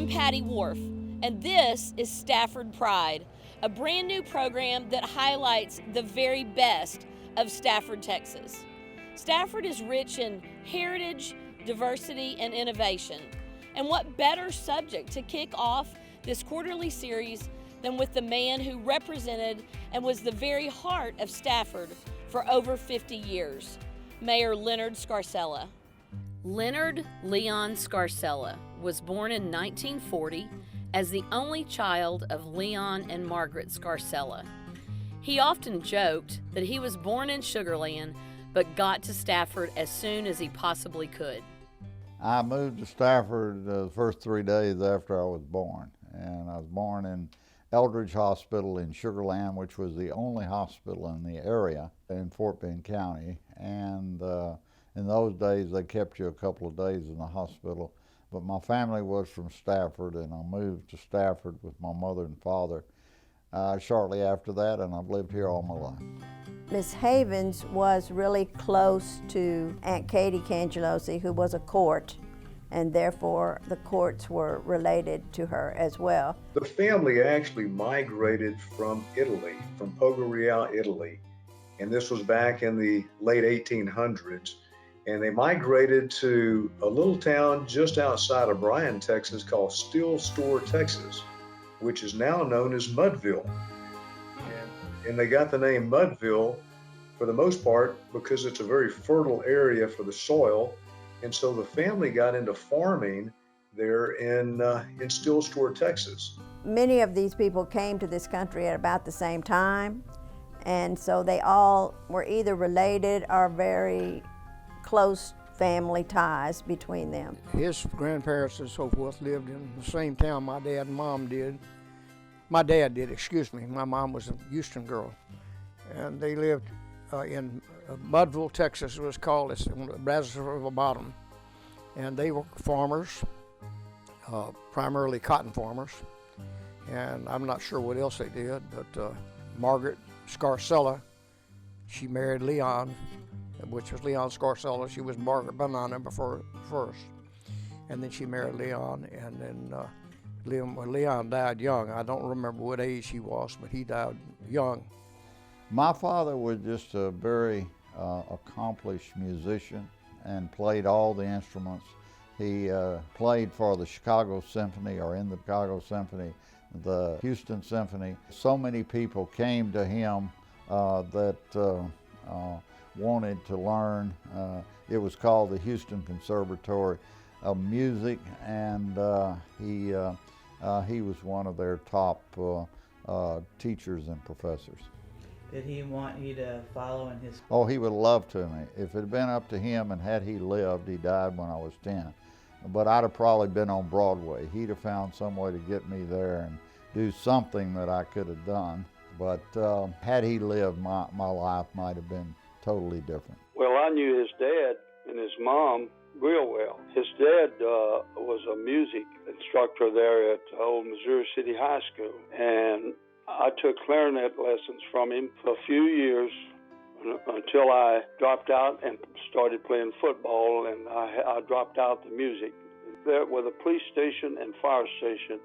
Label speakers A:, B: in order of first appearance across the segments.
A: I'm Patty Wharf, and this is Stafford Pride, a brand new program that highlights the very best of Stafford, Texas. Stafford is rich in heritage, diversity, and innovation. And what better subject to kick off this quarterly series than with the man who represented and was the very heart of Stafford for over 50 years, Mayor Leonard Scarcella. Leonard Leon Scarcella was born in 1940 as the only child of Leon and Margaret Scarcella. He often joked that he was born in Sugar Land but got to Stafford as soon as he possibly could.
B: I moved to Stafford the first 3 days after I was born, and I was born in Eldridge Hospital in Sugar Land, which was the only hospital in the area in Fort Bend County. And in those days, they kept you a couple of days in the hospital. But my family was from Stafford, and I moved to Stafford with my mother and father shortly after that, and I've lived here all my life.
C: Miss Havens was really close to Aunt Katie Cangelosi, who was a court, and therefore the courts were related to her as well.
D: The family actually migrated from Italy, from Pogo Real, Italy, and this was back in the late 1800s. And they migrated to a little town just outside of Bryan, Texas called Steel Store, Texas, which is now known as Mudville. And they got the name Mudville for the most part because it's a very fertile area for the soil. And so the family got into farming there in Steel Store, Texas.
C: Many of these people came to this country at about the same time. And so they all were either related or very close family ties between them.
E: His grandparents and so forth lived in the same town my dad and mom did. My dad did, excuse me. My mom was a Houston girl. And they lived in Mudville, Texas, it was called. It's on the Brazos River bottom. And they were farmers, primarily cotton farmers. And I'm not sure what else they did, but Margaret Scarcella, she married Leon, which was Leon Scarcella. She was Margaret Banana before first. And then she married Leon, and then Leon died young. I don't remember what age he was, but he died young.
B: My father was just a very accomplished musician and played all the instruments. He played for the Chicago Symphony, or in the Chicago Symphony, the Houston Symphony. So many people came to him that wanted to learn. It was called the Houston Conservatory of Music, and he was one of their top teachers and professors.
F: Did he want you to follow in his?
B: Oh, he would love to me. If it had been up to him, and had he lived, he died when I was 10, but I'd have probably been on Broadway. He'd have found some way to get me there and do something that I could have done. But had he lived, my life might have been totally different.
G: Well, I knew his dad and his mom real well. His dad was a music instructor there at old Missouri City High School, and I took clarinet lessons from him for a few years until I dropped out and started playing football, and I dropped out the music. There, where the police station and fire station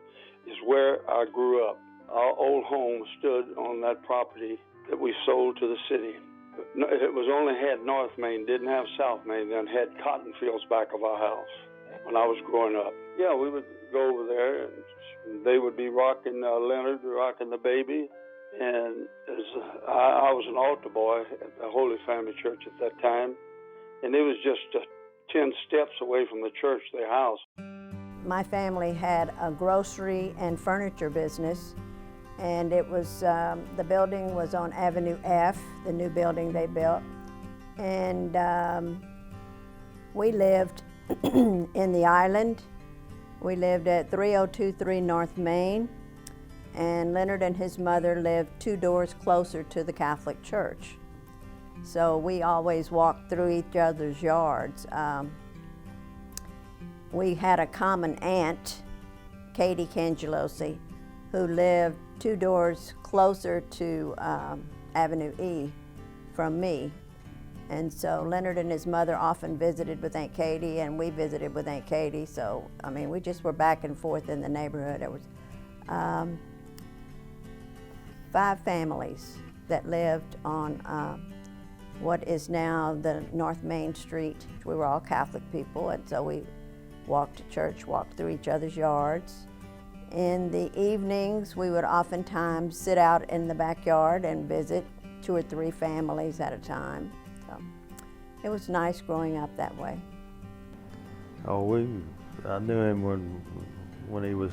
G: is where I grew up. Our old home stood on that property that we sold to the city. It was only had North Main, didn't have South Main, and had cotton fields back of our house when I was growing up. Yeah, we would go over there, and they would be rocking Leonard, rocking the baby. And I was an altar boy at the Holy Family Church at that time, and it was just 10 steps away from the church, their house.
C: My family had a grocery and furniture business, and it was, the building was on Avenue F, the new building they built. And we lived in the island. We lived at 3023 North Main, and Leonard and his mother lived 2 doors closer to the Catholic Church. So we always walked through each other's yards. We had a common aunt, Katie Cangelosi, who lived 2 doors closer to Avenue E from me. And so Leonard and his mother often visited with Aunt Katie, and we visited with Aunt Katie. So, I mean, we just were back and forth in the neighborhood. There was 5 families that lived on what is now the North Main Street. We were all Catholic people, and so we walked to church, walked through each other's yards. In the evenings, we would oftentimes sit out in the backyard and visit 2 or 3 families at a time. So it was nice growing up that way.
H: Oh, I knew him when he was,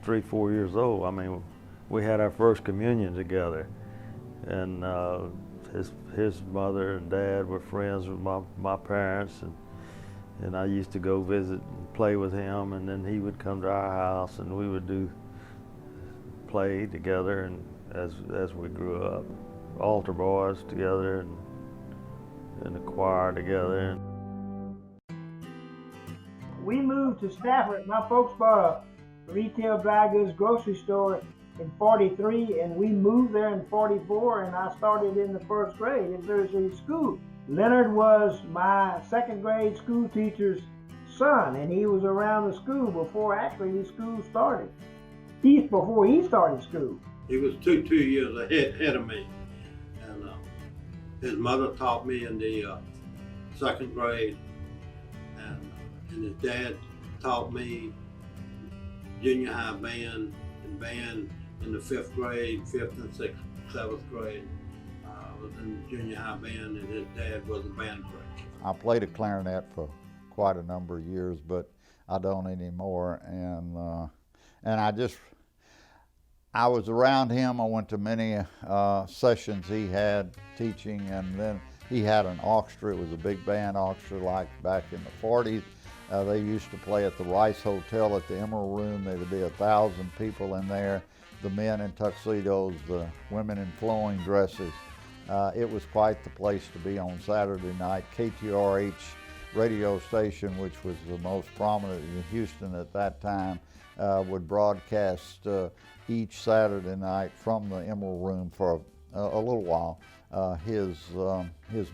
H: 3, 4 years old. I mean, we had our first communion together, and his mother and dad were friends with my parents, and I used to go visit and play with him, and then he would come to our house, and we would play together, and as we grew up, altar boys together, and in the choir together.
I: We moved to Stafford. My folks bought a retail dry goods grocery store in '43, and we moved there in '44, and I started in the 1st grade in Missouri City School. Leonard was my 2nd grade school teacher's son, and he was around the school before actually the school started. Before he started school.
J: He was two years ahead of me, and his mother taught me in the 2nd grade, and his dad taught me junior high band and band in the 5th grade, 5th and 6th, 7th grade. I was in junior high band, and his dad was a band director.
B: I played a clarinet for quite a number of years, but I don't anymore. And I was around him. I went to many sessions he had teaching, and then he had an orchestra. It was a big band orchestra like back in the 40s. They used to play at the Rice Hotel at the Emerald Room. There would be 1,000 people in there, the men in tuxedos, the women in flowing dresses. It was quite the place to be on Saturday night. KTRH radio station, which was the most prominent in Houston at that time, would broadcast each Saturday night from the Emerald Room for a little while his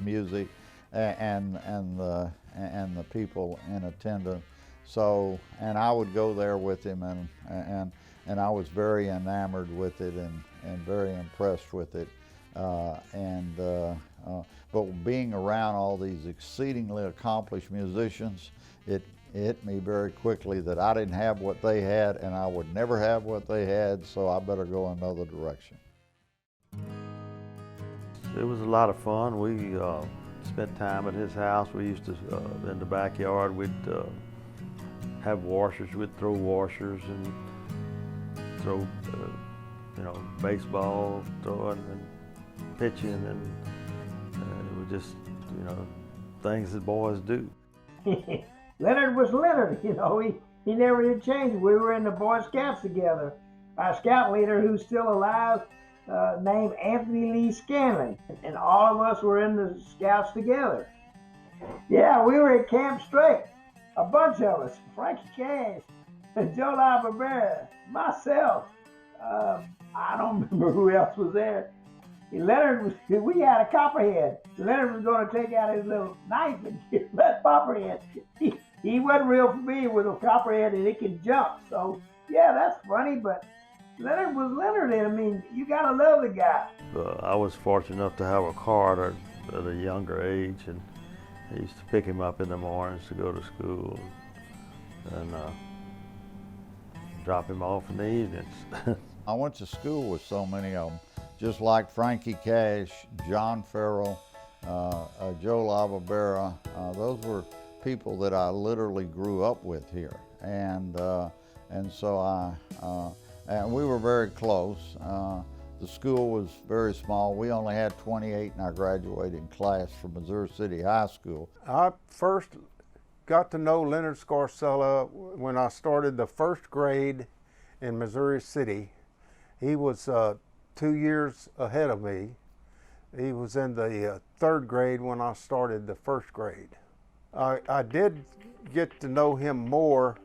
B: music and the people in attendance. So, and I would go there with him, and I was very enamored with it and very impressed with it. But being around all these exceedingly accomplished musicians, it hit me very quickly that I didn't have what they had, and I would never have what they had, so I better go another direction.
H: It was a lot of fun. We spent time at his house. We used to, in the backyard, we'd have washers. We'd throw washers and throw, baseball, throwing and pitching, and it was just, things that boys do.
I: Leonard was Leonard, he never did change. We were in the Boy Scouts together. Our scout leader, who's still alive, named Anthony Lee Scanlon, and all of us were in the Scouts together. Yeah, we were at Camp Straight, a bunch of us, Frankie Cash, Joe Barbera, myself, I don't remember who else was there. We had a copperhead. Leonard was going to take out his little knife and get that copperhead. He wasn't real familiar with a copperhead, and it can jump. So, yeah, that's funny, but Leonard was Leonard, and I mean, you gotta love the guy.
H: I was fortunate enough to have a car at a younger age, and I used to pick him up in the mornings to go to school, and drop him off in the evenings.
B: I went to school with so many of them, just like Frankie Cash, John Farrell, Joe Barbera. Those were people that I literally grew up with here, and so and we were very close. The school was very small. We only had 28 in our graduating class from Missouri City High School.
E: I first got to know Leonard Scarcella when I started the 1st grade in Missouri City. He was 2 years ahead of me. He was in the 3rd grade when I started the 1st grade. I did get to know him more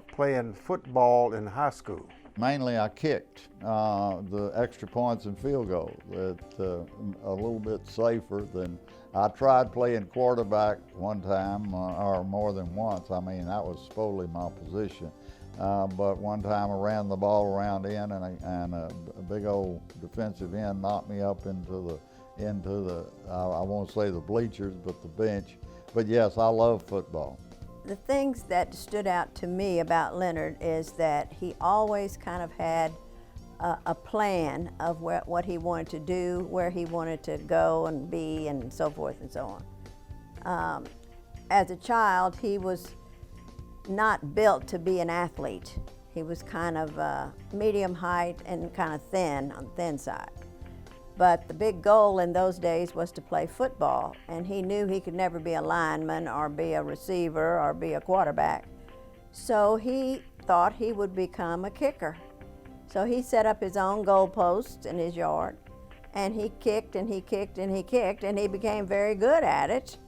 E: playing football in high school.
B: Mainly I kicked the extra points and field goals. It's a little bit safer than, I tried playing quarterback one time, or more than once. I mean, that was supposedly my position. But one time I ran the ball around in, and a big old defensive end knocked me up into the I won't say the bleachers, but the bench. But yes, I love football.
C: The things that stood out to me about Leonard is that he always kind of had a plan of what he wanted to do, where he wanted to go and be, and so forth and so on. As a child, he was not built to be an athlete. He was kind of medium height and kind of thin, on the thin side. But the big goal in those days was to play football, and he knew he could never be a lineman or be a receiver or be a quarterback. So he thought he would become a kicker. So he set up his own goalposts in his yard, and he kicked and he kicked and he kicked, and he became very good at it.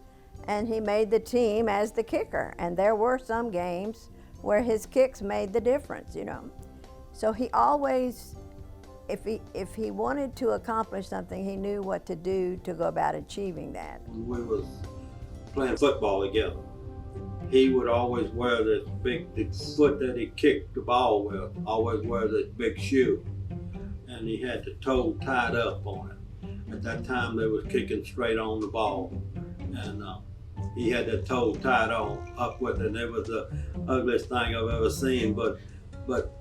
C: And he made the team as the kicker. And there were some games where his kicks made the difference, you know. So he always, if he wanted to accomplish something, he knew what to do to go about achieving that.
J: When we was playing football together, he would always wear this the foot that he kicked the ball with, always wear this big shoe. And he had the toe tied up on it. At that time, they was kicking straight on the ball. And he had that toe tied up with it, and it was the ugliest thing I've ever seen, but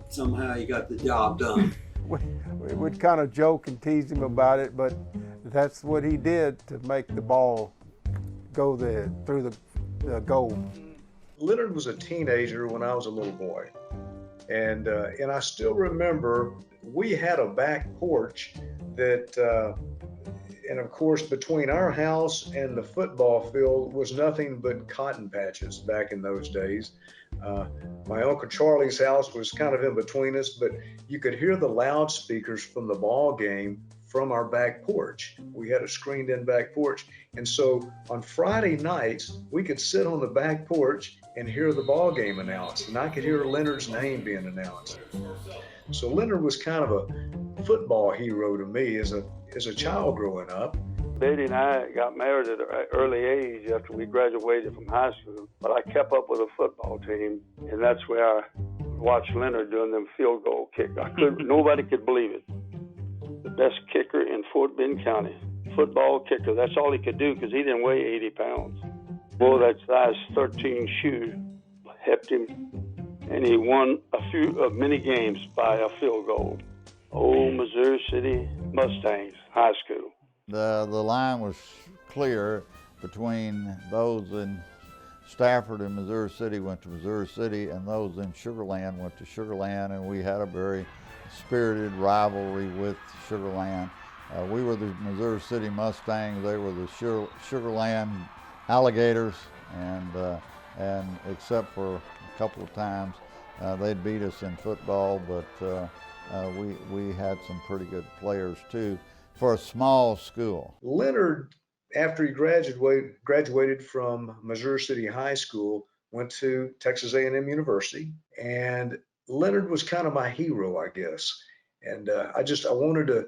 J: somehow he got the job done.
K: We would kind of joke and tease him about it, but that's what he did to make the ball go through the goal.
D: Leonard was a teenager when I was a little boy, and I still remember we had a back porch that, and of course between our house and the football field was nothing but cotton patches back in those days. My Uncle Charlie's house was kind of in between us, but you could hear the loudspeakers from the ball game from our back porch. We had a screened-in back porch, and so on Friday nights we could sit on the back porch and hear the ball game announced, and I could hear Leonard's name being announced. So Leonard was kind of a football hero to me as a child growing up.
G: Betty and I got married at an early age after we graduated from high school, but I kept up with a football team, and that's where I watched Leonard doing them field goal kicks. Nobody could believe it. The best kicker in Fort Bend County, football kicker. That's all he could do because he didn't weigh 80 pounds. Boy, that size 13 shoe helped him, and he won many games by a field goal. Old Missouri City Mustangs High School.
B: The line was clear between those in Stafford and Missouri City went to Missouri City, and those in Sugar Land went to Sugar Land, and we had a very spirited rivalry with Sugar Land. We were the Missouri City Mustangs, they were the Sugar Land Alligators, and except for a couple of times they'd beat us in football, but we had some pretty good players too for a small school.
D: Leonard, after he graduated from Missouri City High School, went to Texas A&M University, and Leonard was kind of my hero, I guess. And I wanted to,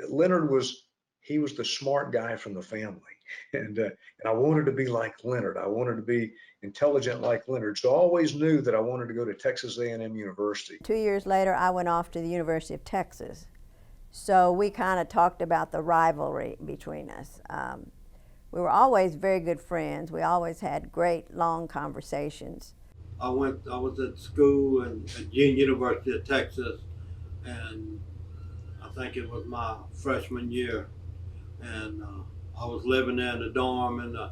D: Leonard was the smart guy from the family, and I wanted to be like Leonard. I wanted to be intelligent like Leonard. So I always knew that I wanted to go to Texas A&M University.
C: 2 years later, I went off to the University of Texas. So we kind of talked about the rivalry between us. We were always very good friends. We always had great, long conversations.
J: I was at school at University of Texas, and I think it was my freshman year, and I was living there in the dorm, and the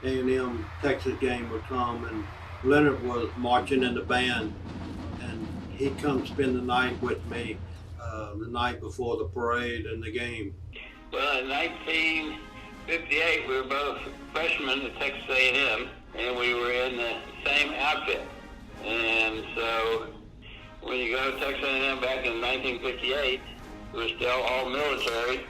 J: A&M Texas game would come, and Leonard was marching in the band, and he'd come spend the night with me the night before the parade and the game.
L: Well, in 1958, we were both freshmen at Texas A&M, and we were in the same outfit. And so when you go to Texas A&M back in 1958, it was still all military,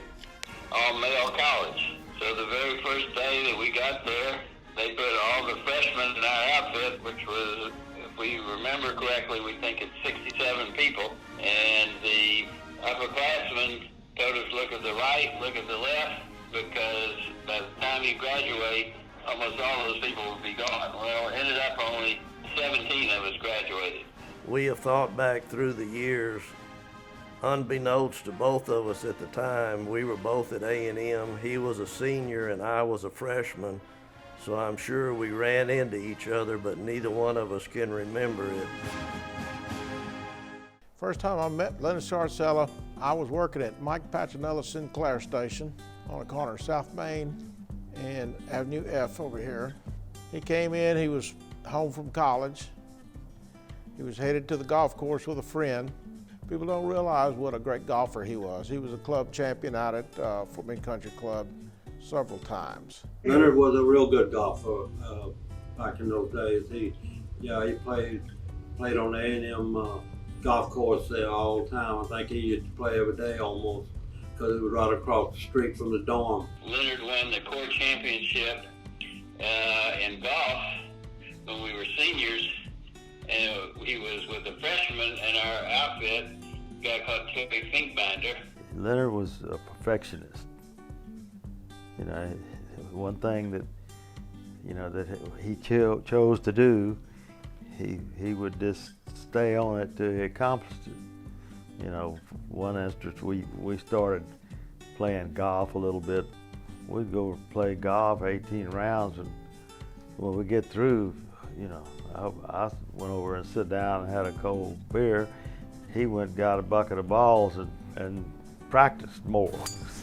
L: all male college. So the very first day that we got there, they put all the freshmen in our outfit, which was If we remember correctly, we think it's 67 people, and the upperclassmen told us look at the right, look at the left, because by the time you graduate, almost all those people will be gone. Well, it ended up only 17 of us graduated.
M: We have thought back through the years, unbeknownst to both of us at the time, we were both at A&M. He was a senior and I was a freshman, so I'm sure we ran into each other, but neither one of us can remember it.
E: First time I met Leonard Scarcella, I was working at Mike Pacinella's Sinclair Station on the corner of South Main and Avenue F over here. He came in, he was home from college. He was headed to the golf course with a friend. People don't realize what a great golfer he was. He was a club champion out at Fort Bend Country Club several times.
J: Leonard was a real good golfer back in those days. He played on the A&M golf course there all the time. I think he used to play every day almost, because it was right across the street from the dorm.
L: Leonard won the Corps championship in golf when we were seniors, and he was with a freshman in our outfit, a guy called Terry Finkbinder.
H: Leonard was a perfectionist. You know, one thing that, you know, that he chose to do, he would just stay on it till he accomplished it. You know, one instance we started playing golf a little bit. We'd go play golf 18 rounds, and when we get through, you know, I went over and sit down and had a cold beer. He went and got a bucket of balls and practiced more.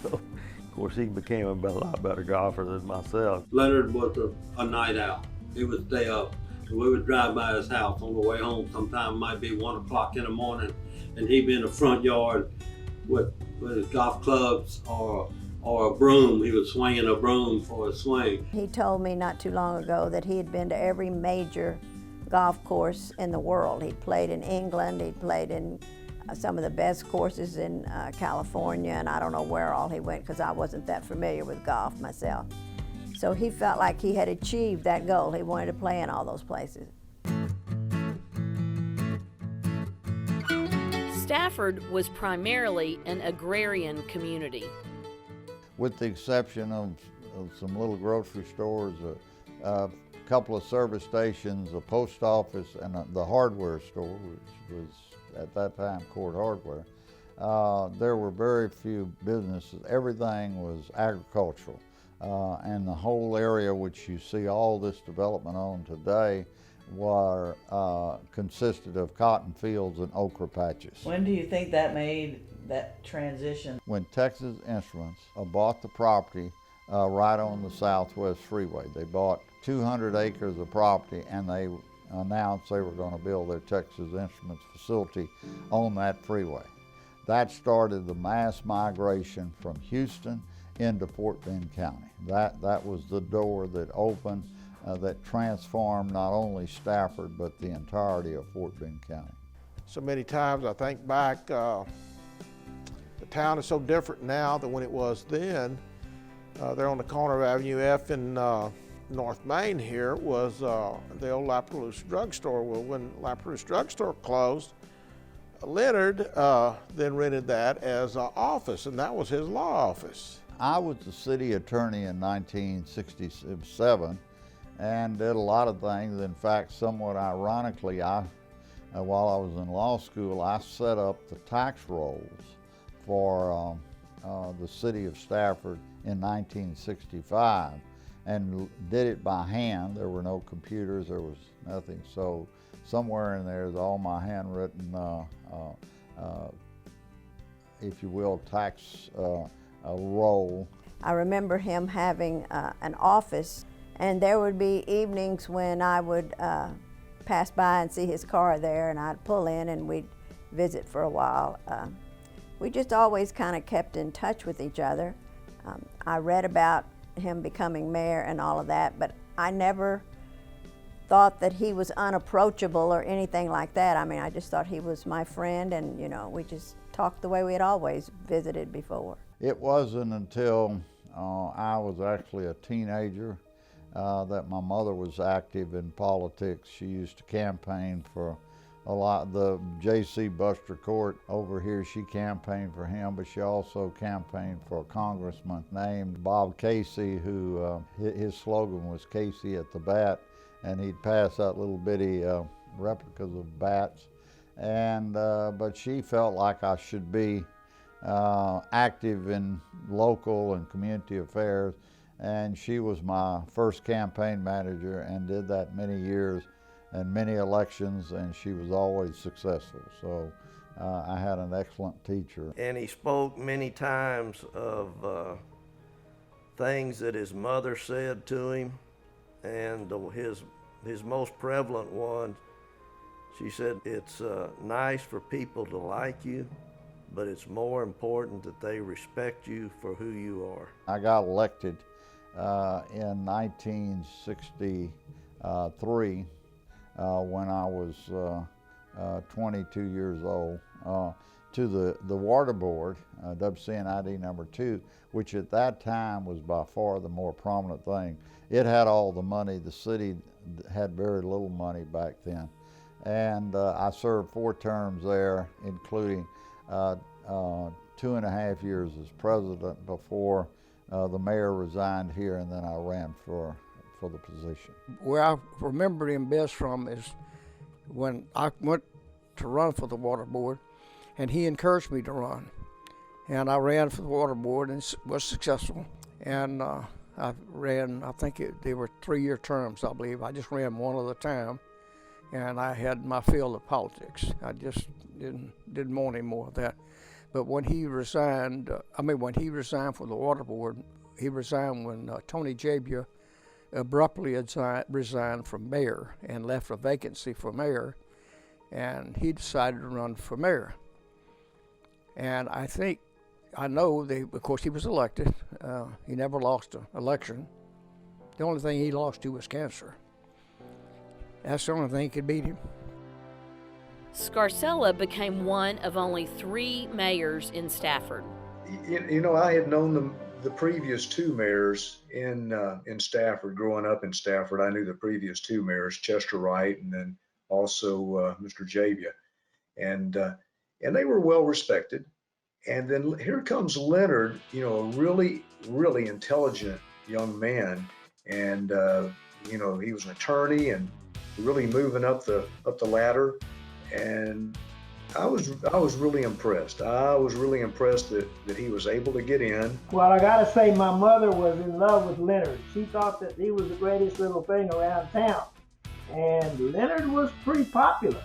H: So, of course, he became a lot better golfer than myself.
J: Leonard was a night owl. He would stay up. We would drive by his house on the way home. Sometime it might be 1 o'clock in the morning, and he'd be in the front yard with his golf clubs or a broom. He was swinging a broom for a swing.
C: He told me not too long ago that he had been to every major golf course in the world. He'd played in England, he'd played in some of the best courses in California, and I don't know where all he went because I wasn't that familiar with golf myself. So he felt like he had achieved that goal. He wanted to play in all those places.
A: Stafford was primarily an agrarian community.
B: With the exception of some little grocery stores, a couple of service stations, a post office, and the hardware store, which was at that time Court Hardware. There were very few businesses. Everything was agricultural. And the whole area which you see all this development on today consisted of cotton fields and okra patches.
F: When do you think that made that transition?
B: When Texas Instruments bought the property right on the Southwest Freeway. They bought 200 acres of property, and they announced they were going to build their Texas Instruments facility on that freeway. That started the mass migration from Houston into Fort Bend County. That was the door that opened, that transformed not only Stafford, but the entirety of Fort Bend County.
E: So many times I think back, the town is so different now than when it was then. There on the corner of Avenue F in North Main here was the old La Perouse drugstore. Well, when La Perouse drugstore closed, Leonard then rented that as an office, and that was his law office.
B: I was the city attorney in 1967 and did a lot of things. In fact, somewhat ironically, while I was in law school, I set up the tax rolls for the city of Stafford in 1965 and did it by hand. There were no computers, there was nothing. So somewhere in there is all my handwritten, if you will, tax roll.
C: I remember him having an office, and there would be evenings when I would pass by and see his car there, and I'd pull in and we'd visit for a while. We just always kind of kept in touch with each other. I read about him becoming mayor and all of that, but I never thought that he was unapproachable or anything like that. I mean, I just thought he was my friend, and you know, we just talked the way we had always visited before.
B: It wasn't until I was actually a teenager that my mother was active in politics. She used to campaign for a lot. The J.C. Buster Court over here, she campaigned for him, but she also campaigned for a congressman named Bob Casey, who his slogan was Casey at the bat, and he'd pass out little bitty replicas of bats. And but she felt like I should be active in local and community affairs, and she was my first campaign manager and did that many years and many elections, and she was always successful. So I had an excellent teacher.
M: And he spoke many times of things that his mother said to him, and his most prevalent one, she said, it's nice for people to like you, but it's more important that they respect you for who you are.
B: I got elected in 1963 when I was 22 years old to the water board, WCNID number 2, which at that time was by far the more prominent thing. It had all the money. The city had very little money back then. And I served 4 terms there, including 2.5 years as president before the mayor resigned here, and then I ran for the position.
E: Where I remember him best from is when I went to run for the water board, and he encouraged me to run. And I ran for the water board and was successful. And I ran, I think they were 3-year terms, I believe. I just ran one at a time, and I had my field of politics. I just didn't want any more of that. But when he resigned, when he resigned for the water board, he resigned when Tony Jabia abruptly resigned from mayor and left a vacancy for mayor, and he decided to run for mayor. And I know, of course he was elected. He never lost an election. The only thing he lost to was cancer. That's the only thing could beat him.
A: Scarcella became one of only 3 mayors in Stafford.
D: You know, I had known the previous 2 mayors in Stafford. Growing up in Stafford, I knew the previous 2 mayors, Chester Wright and then also Mr. Jabia, and they were well respected. And then here comes Leonard, you know, a really, really intelligent young man, and you know, he was an attorney and really moving up the ladder. And I was really impressed. I was really impressed that he was able to get in.
I: Well, I gotta say, my mother was in love with Leonard. She thought that he was the greatest little thing around town. And Leonard was pretty popular.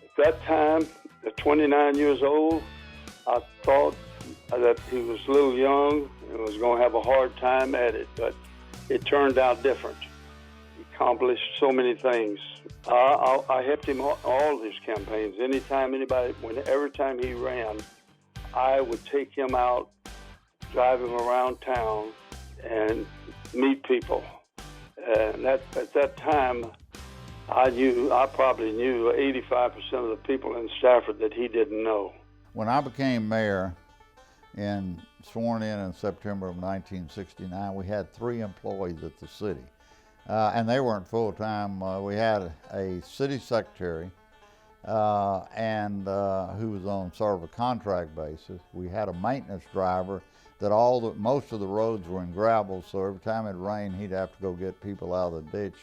G: At that time, at 29 years old, I thought that he was a little young and was going to have a hard time at it, but it turned out different. He accomplished so many things. I helped him all his campaigns. Every time he ran, I would take him out, drive him around town, and meet people. And at that time, I probably knew 85% of the people in Stafford that he didn't know.
B: When I became mayor and sworn in September of 1969, we had 3 employees at the city. And they weren't full-time. We had a city secretary and who was on sort of a contract basis. We had a maintenance driver that most of the roads were in gravel, so every time it rained, he'd have to go get people out of the ditch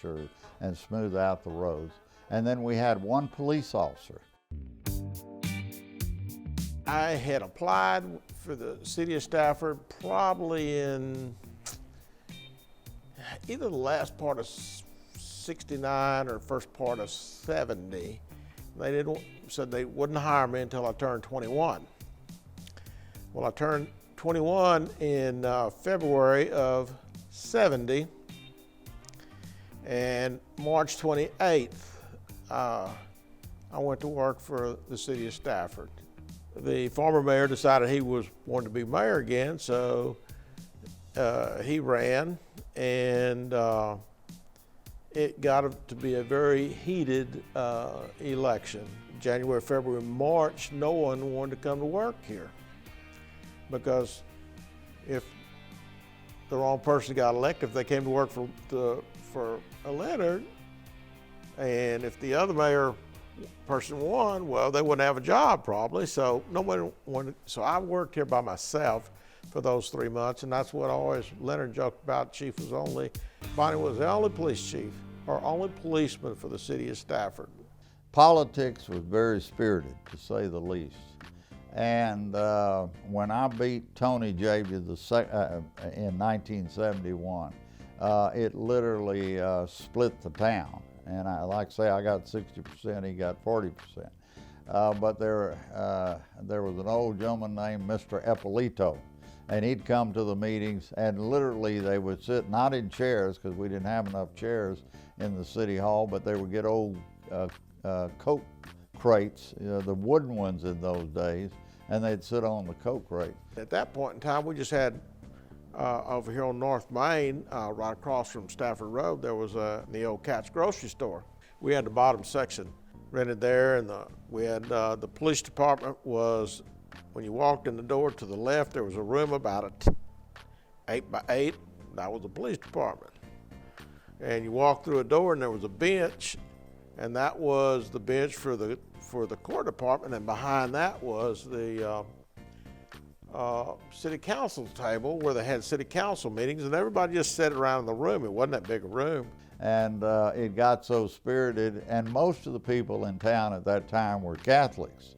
B: and smooth out the roads. And then we had 1 police officer.
K: I had applied for the city of Stafford probably in either the last part of 69 or first part of 70. They said they wouldn't hire me until I turned 21. Well, I turned 21 in February of 70, and March 28th, I went to work for the city of Stafford. The former mayor decided he wanted to be mayor again, so he ran, and it got to be a very heated election. January, February, March, no one wanted to come to work here, because if the wrong person got elected if they came to work for Leonard. And if the other mayor person won, well, they wouldn't have a job probably. So nobody wanted. So I worked here by myself for those 3 months, and that's what Leonard joked about. Bonnie was the only police chief or only policeman for the city of Stafford.
B: Politics was very spirited, to say the least. And when I beat Tony Jaby in 1971, it literally split the town. And like I say, I got 60%, he got 40%. But there was an old gentleman named Mr. Eppolito, and he'd come to the meetings, and literally they would sit, not in chairs, because we didn't have enough chairs in the city hall, but they would get old Coke crates, the wooden ones in those days, and they'd sit on the Coke crate.
K: At that point in time, we just had, over here on North Main, right across from Stafford Road, there was the old Cat's grocery store. We had the bottom section rented there, and we had the police department was, when you walked in the door to the left, there was a room about 8 by 8, that was the police department. And you walked through a door and there was a bench, and that was the bench for the court department, and behind that was the city council table where they had city council meetings, and everybody just sat around in the room. It wasn't that big a room.
B: And it got so spirited, and most of the people in town at that time were Catholics.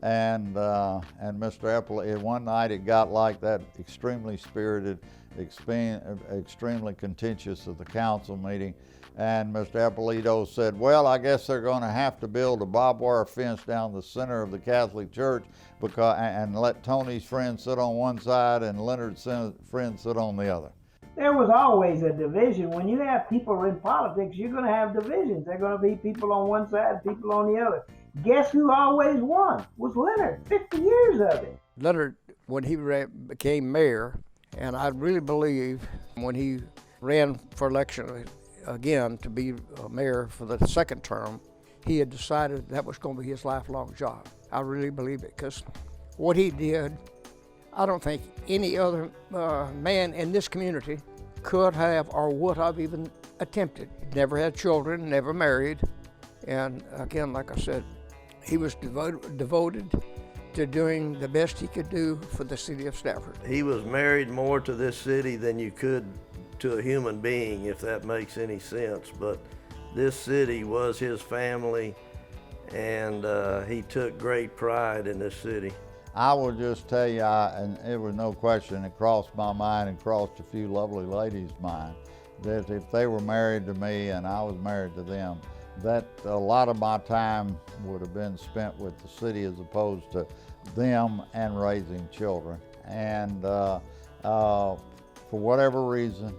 B: And Mr. Eppley, one night it got like that, extremely spirited, extremely contentious at the council meeting. And Mr. Eppolito said, well, I guess they're going to have to build a barbed wire fence down the center of the Catholic Church and let Tony's friends sit on one side and Leonard's friends sit on the other.
I: There was always a division. When you have people in politics, you're going to have divisions. There are going to be people on one side, people on the other. Guess who always won? Was Leonard, 50 years of it.
E: Leonard, when he became mayor, and I really believe when he ran for election again to be mayor for the second term, he had decided that was going to be his lifelong job. I really believe it, because what he did, I don't think any other man in this community could have or would have even attempted. Never had children, never married, and again, like I said, he was devoted to doing the best he could do for the city of Stafford.
M: He was married more to this city than you could to a human being, if that makes any sense. But this city was his family, and he took great pride in this city.
B: I will just tell you, and it was no question, it crossed my mind and crossed a few lovely ladies' mind, that if they were married to me and I was married to them, that a lot of my time would have been spent with the city as opposed to them and raising children. And for whatever reason,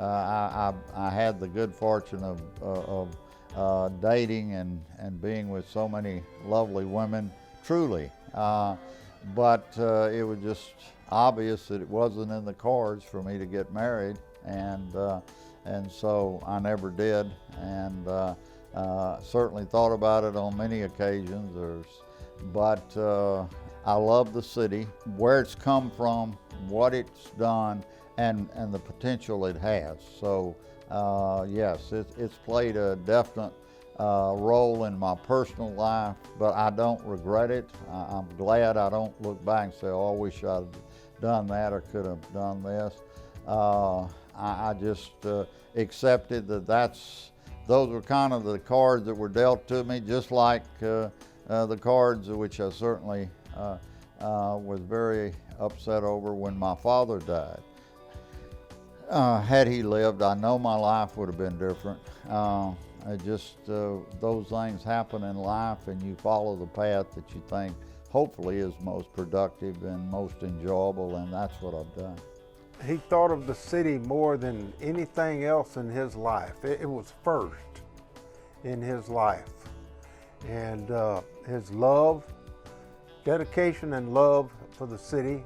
B: I had the good fortune of dating and being with so many lovely women, truly. But it was just obvious that it wasn't in the cards for me to get married, and so I never did, and certainly thought about it on many occasions. But I love the city, where it's come from, what it's done, and the potential it has. So yes, it's played a definite role in my personal life, but I don't regret it. I'm glad I don't look back and say, oh, I wish I'd done that or could have done this. I just accepted that those were kind of the cards that were dealt to me, just like the cards which I certainly was very upset over when my father died. Had he lived, I know my life would have been different. Those things happen in life, and you follow the path that you think hopefully is most productive and most enjoyable, and that's what I've done.
N: He thought of the city more than anything else in his life. It was first in his life. And his love, dedication and love for the city,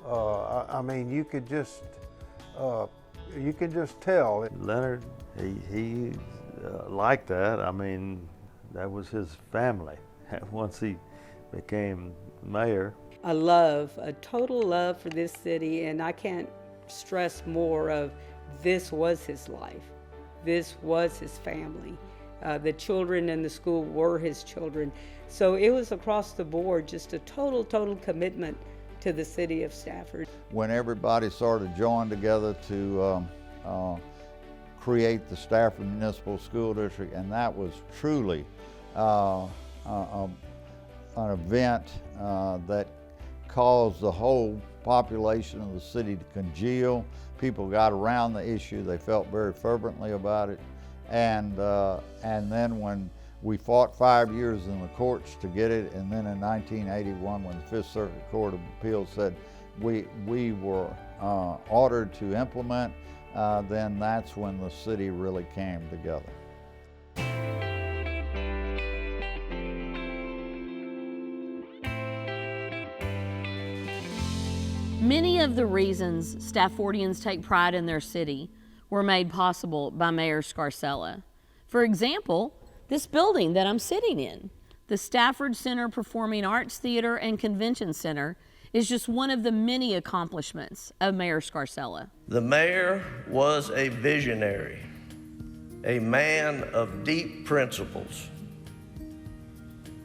N: I mean, you could just tell.
H: Leonard, he liked that. I mean, that was his family once he became mayor.
O: A total love for this city, and I can't stress more of this was his life. This was his family. The children in the school were his children. So it was across the board just a total commitment to the city of Stafford.
B: When everybody sort of joined together to create the Stafford Municipal School District, and that was truly an event that caused the whole population of the city to congeal. People got around the issue. They felt very fervently about it. And then when we fought 5 years in the courts to get it, and then in 1981 when the Fifth Circuit Court of Appeals said we were ordered to implement, then that's when the city really came together.
A: Many of the reasons Staffordians take pride in their city were made possible by Mayor Scarcella. For example, this building that I'm sitting in, the Stafford Center Performing Arts Theater and Convention Center, is just one of the many accomplishments of Mayor Scarcella.
M: The mayor was a visionary, a man of deep principles,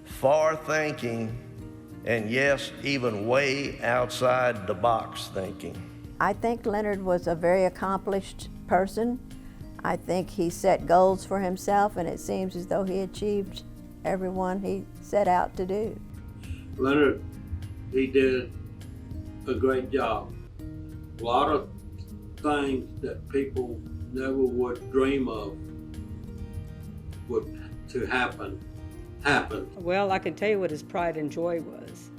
M: far-thinking, and yes, even way outside the box thinking.
C: I think Leonard was a very accomplished person. I think he set goals for himself, and it seems as though he achieved every one he set out to do.
J: Leonard, he did a great job. A lot of things that people never would dream of would to happen.
O: Well, I can tell you what his pride and joy was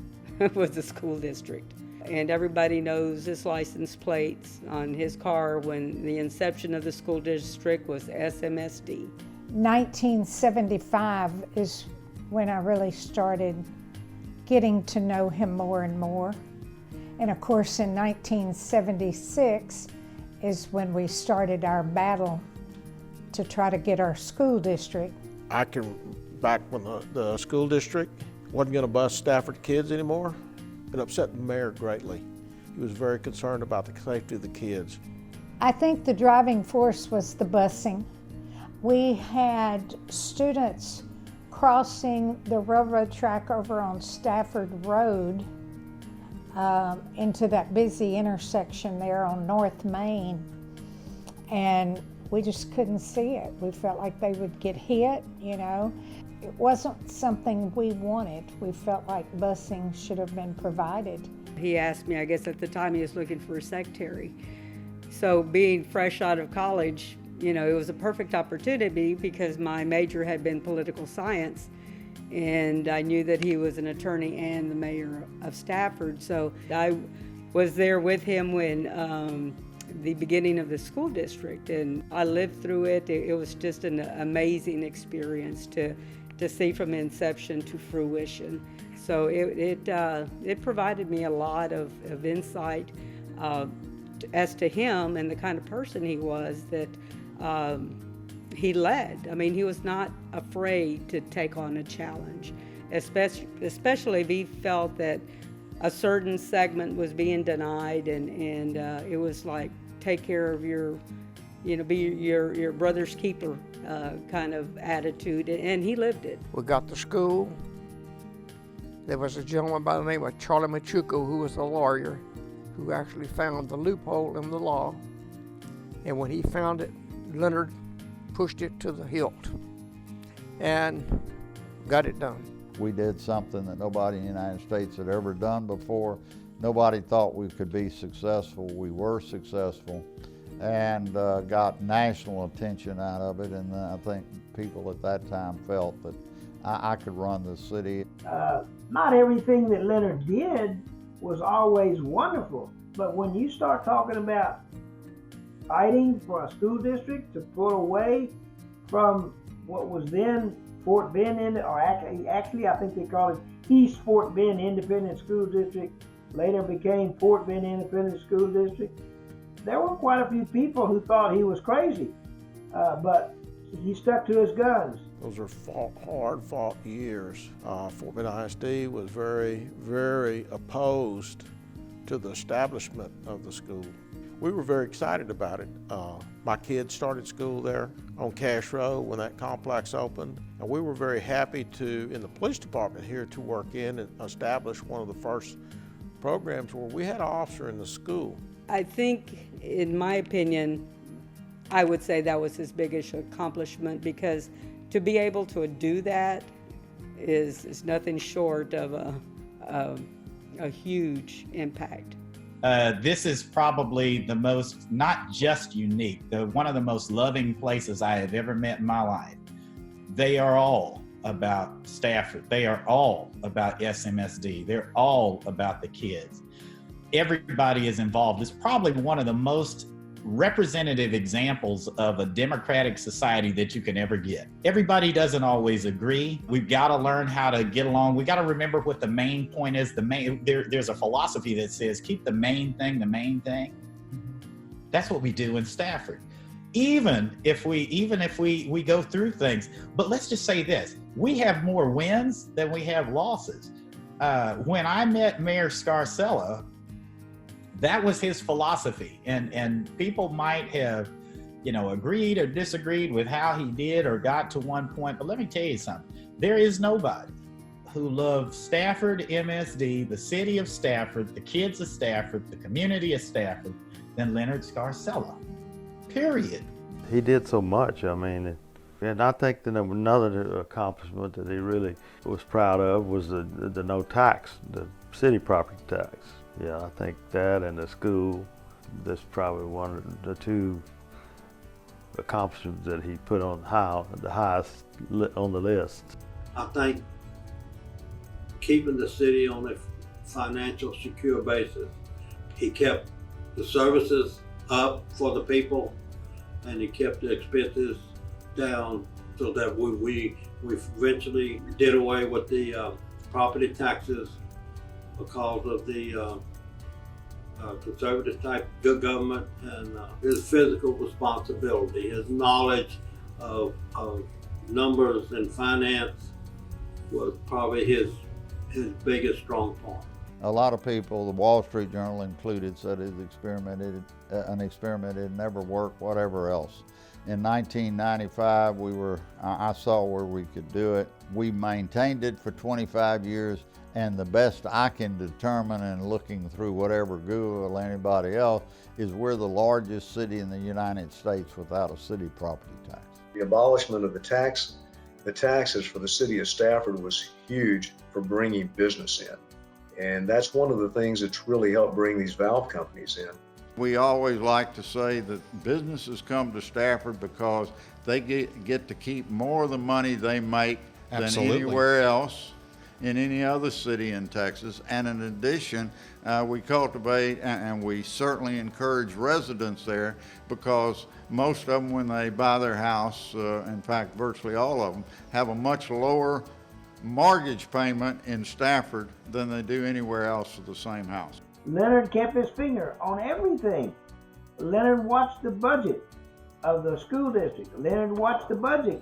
O: the school district. And everybody knows his license plates on his car when the inception of the school district was SMSD.
P: 1975 is when I really started getting to know him more and more. And of course in 1976 is when we started our battle to try to get our school district.
K: Back when the school district wasn't going to bus Stafford kids anymore, it upset the mayor greatly. He was very concerned about the safety of the kids.
P: I think the driving force was the busing. We had students crossing the railroad track over on Stafford Road into that busy intersection there on North Main, and we just couldn't see it. We felt like they would get hit, you know. It wasn't something we wanted. We felt like busing should have been provided.
O: He asked me, I guess at the time he was looking for a secretary. So being fresh out of college, you know, it was a perfect opportunity because my major had been political science, and I knew that he was an attorney and the mayor of Stafford. So I was there with him when the beginning of the school district, and I lived through it. It was just an amazing experience to see from inception to fruition. So it provided me a lot of insight as to him and the kind of person he was that he led. I mean, he was not afraid to take on a challenge, especially if he felt that a certain segment was being denied, and it was like, take care of your, you know, be your brother's keeper kind of attitude, and he lived it.
E: We got to school. There was a gentleman by the name of Charlie Machuco, who was a lawyer, who actually found the loophole in the law. And when he found it, Leonard pushed it to the hilt and got it done.
B: We did something that nobody in the United States had ever done before. Nobody thought we could be successful. We were successful and got national attention out of it. And I think people at that time felt that I could run the city.
I: Not everything that Leonard did was always wonderful, but when you start talking about fighting for a school district to pull away from what was then Fort Bend, or actually I think they call it East Fort Bend Independent School District, later became Fort Bend Independent School District. There were quite a few people who thought he was crazy, but he stuck to his guns.
K: Those are hard-fought years. Fort Bend ISD was very, very opposed to the establishment of the school. we were very excited about it. My kids started school there on Cash Road when that complex opened, and we were very happy to, in the police department here, to work in and establish one of the first programs where we had an officer in the school.
O: I think, in my opinion, I would say that was his biggest accomplishment, because to be able to do that is nothing short of a huge impact.
Q: This is probably the most, not just unique, one of the most loving places I have ever met in my life. They are all about Stafford. They are all about SMSD. They're all about the kids. Everybody is involved. It's probably one of the most representative examples of a democratic society that you can ever get. Everybody doesn't always agree. We've got to learn how to get along. We got to remember what the main point is. There's a philosophy that says keep the main thing the main thing. That's what we do in Stafford. Even if we go through things. But let's just say this, we have more wins than we have losses. When I met Mayor Scarcella, that was his philosophy, and people might have, agreed or disagreed with how he did or got to one point, but let me tell you something. There is nobody who loves Stafford, MSD, the city of Stafford, the kids of Stafford, the community of Stafford, than Leonard Scarcella, period.
H: He did so much, and I think that another accomplishment that he really was proud of was the no tax, the city property tax. Yeah, I think that and the school, that's probably one of the two accomplishments that he put on the highest on the list.
J: I think keeping the city on a financial secure basis, he kept the services up for the people, and he kept the expenses down so that we eventually did away with the property taxes because of the conservative type good government, and his physical responsibility, his knowledge of numbers and finance was probably his biggest strong point.
B: A lot of people, the Wall Street Journal included, said an experiment had never worked, whatever else. In 1995, I saw where we could do it. We maintained it for 25 years, and the best I can determine, and looking through whatever Google or anybody else, is we're the largest city in the United States without a city property tax.
D: The abolishment of the taxes for the city of Stafford was huge for bringing business in. And that's one of the things that's really helped bring these valve companies in.
B: We always like to say that businesses come to Stafford because they get to keep more of the money they make than anywhere else in any other city in Texas. And in addition, we cultivate and we certainly encourage residents there, because most of them, when they buy their house, in fact virtually all of them, have a much lower mortgage payment in Stafford than they do anywhere else for the same house.
I: Leonard kept his finger on everything. Leonard watched the budget of the school district. Leonard watched the budget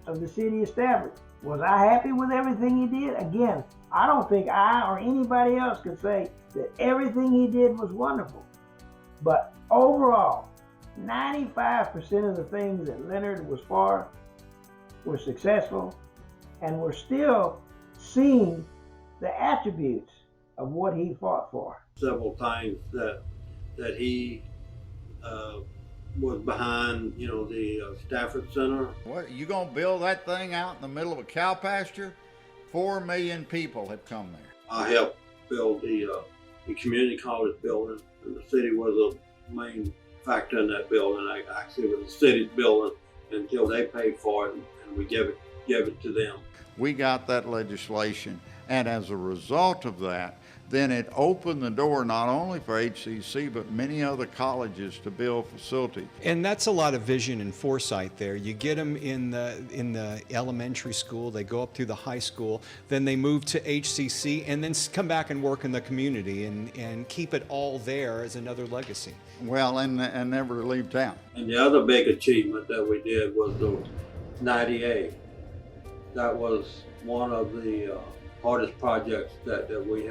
I: of the city of Stafford. Was I happy with everything he did? Again, I don't think I or anybody else could say that everything he did was wonderful. But overall, 95% of the things that Leonard was for were successful, and we're still seeing the attributes of what he fought for.
J: Several times that he was behind, the Stafford Center.
B: What, you gonna build that thing out in the middle of a cow pasture? 4 million people have come there.
J: I helped build the community college building, and the city was a main factor in that building. Actually, it was the city's building until they paid for it, and we gave it to them.
B: We got that legislation, and as a result of that, then it opened the door not only for HCC, but many other colleges to build facilities.
R: And that's a lot of vision and foresight there. You get them in the elementary school, they go up through the high school, then they move to HCC, and then come back and work in the community and keep it all there as another legacy.
B: Well, and never leave town.
J: And the other big achievement that we did was the 98. That was one of the hardest projects that we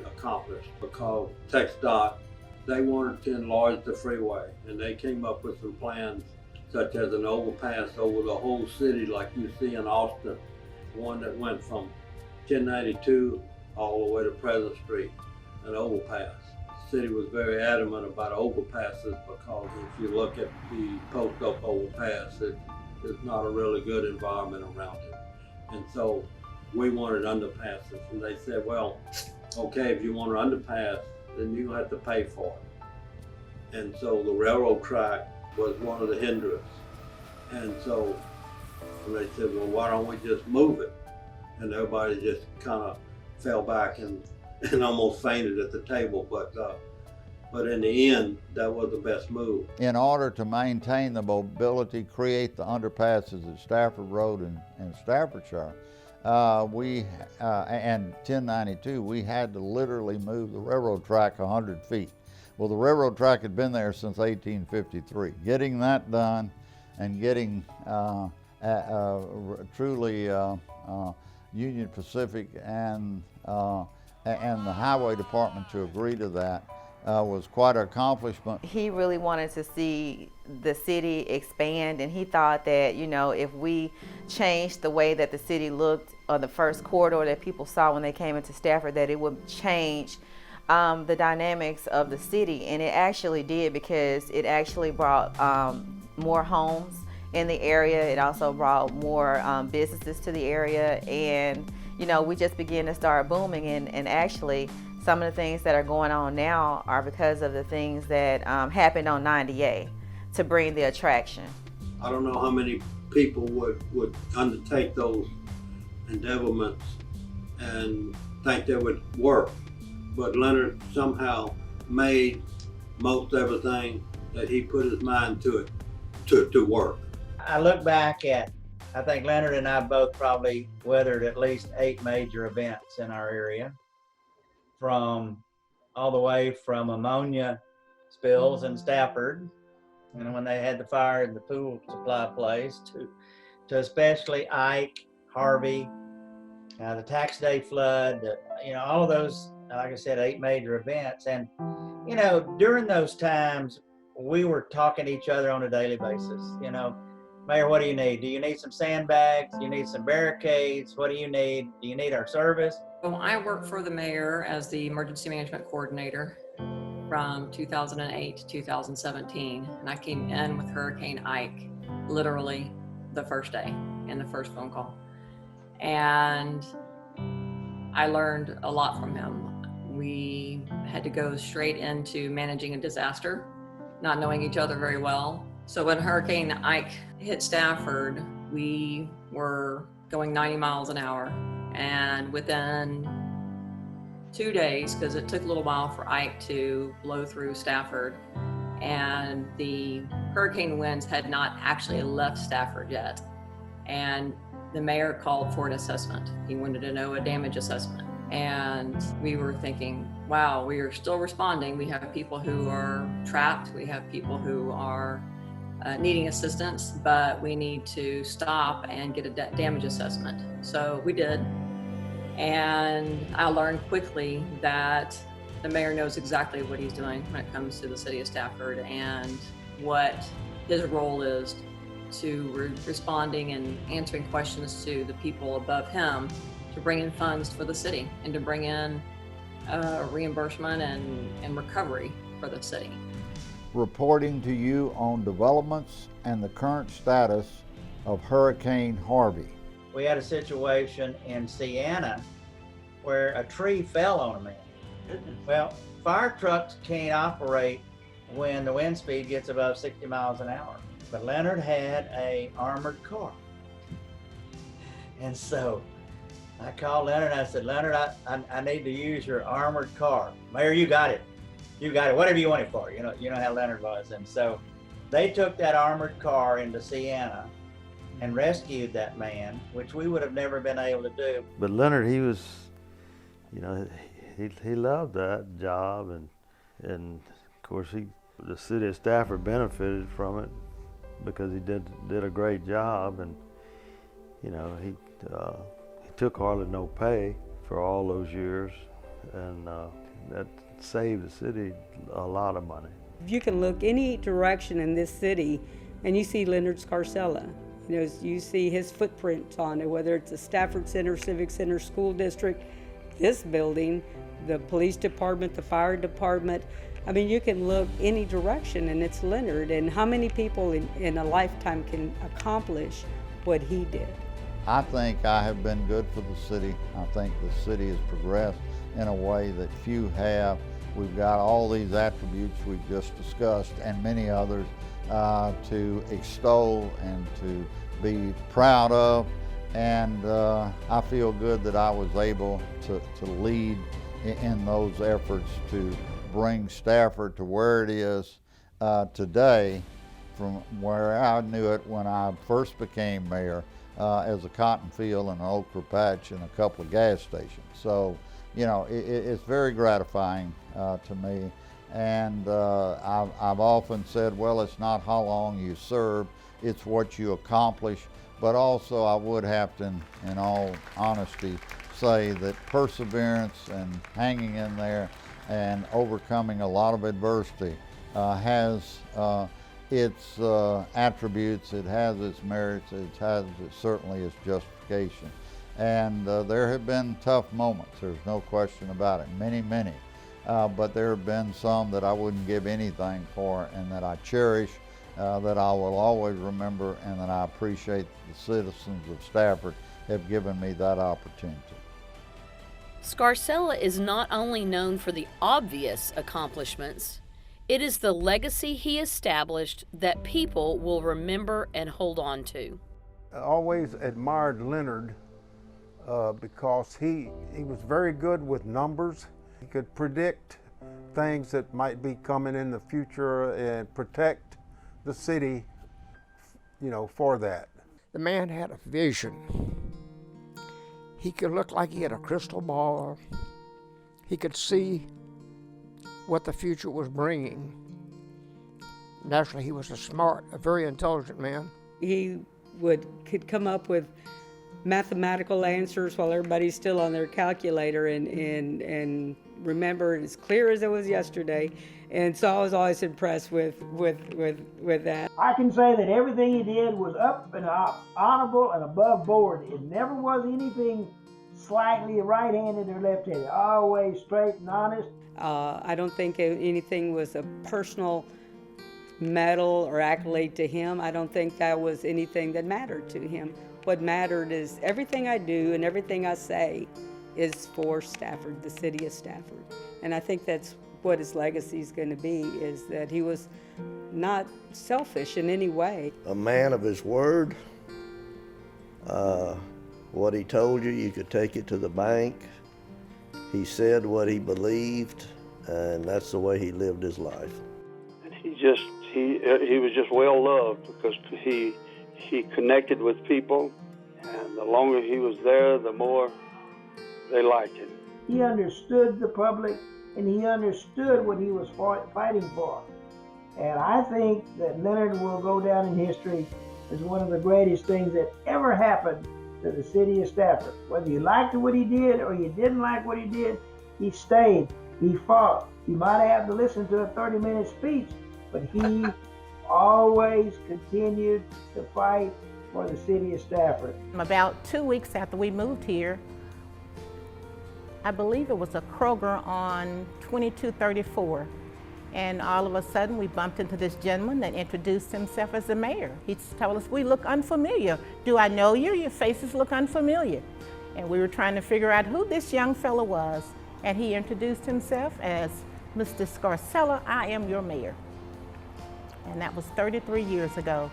J: accomplished, because TxDOT they wanted to enlarge the freeway, and they came up with some plans such as an overpass over the whole city like you see in Austin, one that went from 1092 all the way to Pleasant Street, an overpass. The city was very adamant about overpasses because if you look at the post-oak overpass, it's not a really good environment around it. And so we wanted underpasses, and they said, well, okay, if you want an underpass, then you have to pay for it. And so the railroad track was one of the hindrances. And so they said, well, why don't we just move it? And everybody just kind of fell back and almost fainted at the table. But in the end, that was the best move.
B: In order to maintain the mobility, create the underpasses at Stafford Road and Staffordshire, and 1092, we had to literally move the railroad track 100 feet. Well, the railroad track had been there since 1853. Getting that done and getting truly Union Pacific and the Highway Department to agree to that was quite an accomplishment.
S: He really wanted to see the city expand, and he thought that, you know, if we changed the way that the city looked on the first corridor that people saw when they came into Stafford, that it would change the dynamics of the city. And it actually did, because it actually brought more homes in the area. It also brought more businesses to the area, and you know, we just began to start booming. And actually some of the things that are going on now are because of the things that happened on 98 to bring the attraction.
J: I don't know how many people would undertake those endeavorments and think they would work, but Leonard somehow made most everything that he put his mind to it to work.
I: I look back at, I think Leonard and I both probably weathered at least 8 major events in our area, from all the way from ammonia spills in Stafford, and when they had the fire in the pool supply place, to especially Ike, Harvey, the tax day flood, you know, all of those, like I said, 8 major events. And, you know, during those times, we were talking to each other on a daily basis. You know, Mayor, what do you need? Do you need some sandbags? Do you need some barricades? What do you need? Do you need our service?
T: Well, I work for the mayor as the emergency management coordinator from 2008 to 2017. And I came in with Hurricane Ike literally the first day and the first phone call. And I learned a lot from him. We had to go straight into managing a disaster, not knowing each other very well. So when Hurricane Ike hit Stafford, we were going 90 miles an hour. And within 2 days, because it took a little while for Ike to blow through Stafford, and the hurricane winds had not actually left Stafford yet. And the mayor called for an assessment. He wanted to know a damage assessment. And we were thinking, wow, we are still responding. We have people who are trapped. We have people who are needing assistance, but we need to stop and get a damage assessment. So we did. And I learned quickly that the mayor knows exactly what he's doing when it comes to the city of Stafford and what his role is to responding and answering questions to the people above him to bring in funds for the city and to bring in reimbursement and recovery for the city.
B: Reporting to you on developments and the current status of Hurricane Harvey.
I: We had a situation in Siena where a tree fell on a man. Well, fire trucks can't operate when the wind speed gets above 60 miles an hour. But Leonard had an armored car. And so I called Leonard and I said, Leonard, I need to use your armored car. Mayor, you got it. You got it, whatever you want it for. You know how Leonard was. And so they took that armored car into Siena and rescued that man, which we would have never been able to do.
H: But Leonard, he was, you know, he loved that job, and of course the city of Stafford benefited from it because he did a great job, and you know he took hardly no pay for all those years, and saved the city a lot of money.
O: You can look any direction in this city and you see Leonard Scarcella. You know, you see his footprint on it, whether it's the Stafford Center, Civic Center, School District, this building, the police department, the fire department. I mean, you can look any direction and it's Leonard. And how many people in a lifetime can accomplish what he did?
B: I think I have been good for the city. I think the city has progressed in a way that few have. We've got all these attributes we've just discussed and many others to extol and to be proud of. And I feel good that I was able to lead in those efforts to bring Stafford to where it is today from where I knew it when I first became mayor as a cotton field and an okra patch and a couple of gas stations. So, you know, it's very gratifying to me. And I've often said, well, it's not how long you serve, it's what you accomplish. But also I would have to, in all honesty, say that perseverance and hanging in there and overcoming a lot of adversity has its attributes, it has its merits, it has certainly its justification. And there have been tough moments, there's no question about it, many, many. But there have been some that I wouldn't give anything for and that I cherish, that I will always remember, and that I appreciate the citizens of Stafford have given me that opportunity.
A: Scarcella is not only known for the obvious accomplishments, it is the legacy he established that people will remember and hold on to.
N: I always admired Leonard because he was very good with numbers. He could predict things that might be coming in the future and protect the city, you know, for that.
E: The man had a vision. He could look like he had a crystal ball. He could see what the future was bringing. Naturally, he was a very intelligent man.
O: He could come up with mathematical answers while everybody's still on their calculator and remember it as clear as it was yesterday. And so I was always impressed with that.
I: I can say that everything he did was up and honorable and above board. It never was anything slightly right-handed or left-handed. Always straight and honest.
O: I don't think anything was a personal medal or accolade to him. I don't think that was anything that mattered to him. What mattered is everything I do and everything I say is for Stafford, the city of Stafford. And I think that's what his legacy is going to be, is that he was not selfish in any way.
M: A man of his word. What he told you, you could take it to the bank. He said what he believed, and that's the way he lived his life.
G: He was just well loved because he connected with people, and the longer he was there, the more they liked him.
I: He understood the public, and he understood what he was fighting for. And I think that Leonard will go down in history as one of the greatest things that ever happened to the city of Stafford. Whether you liked what he did or you didn't like what he did, he stayed, he fought. You might have to listen to a 30-minute speech, but he always continued to fight for the city of Stafford.
U: About 2 weeks after we moved here, I believe it was a Kroger on 2234. And all of a sudden we bumped into this gentleman that introduced himself as the mayor. He told us, we look unfamiliar. Do I know you? Your faces look unfamiliar. And we were trying to figure out who this young fellow was. And he introduced himself as Mr. Scarcella, I am your mayor. And that was 33 years ago.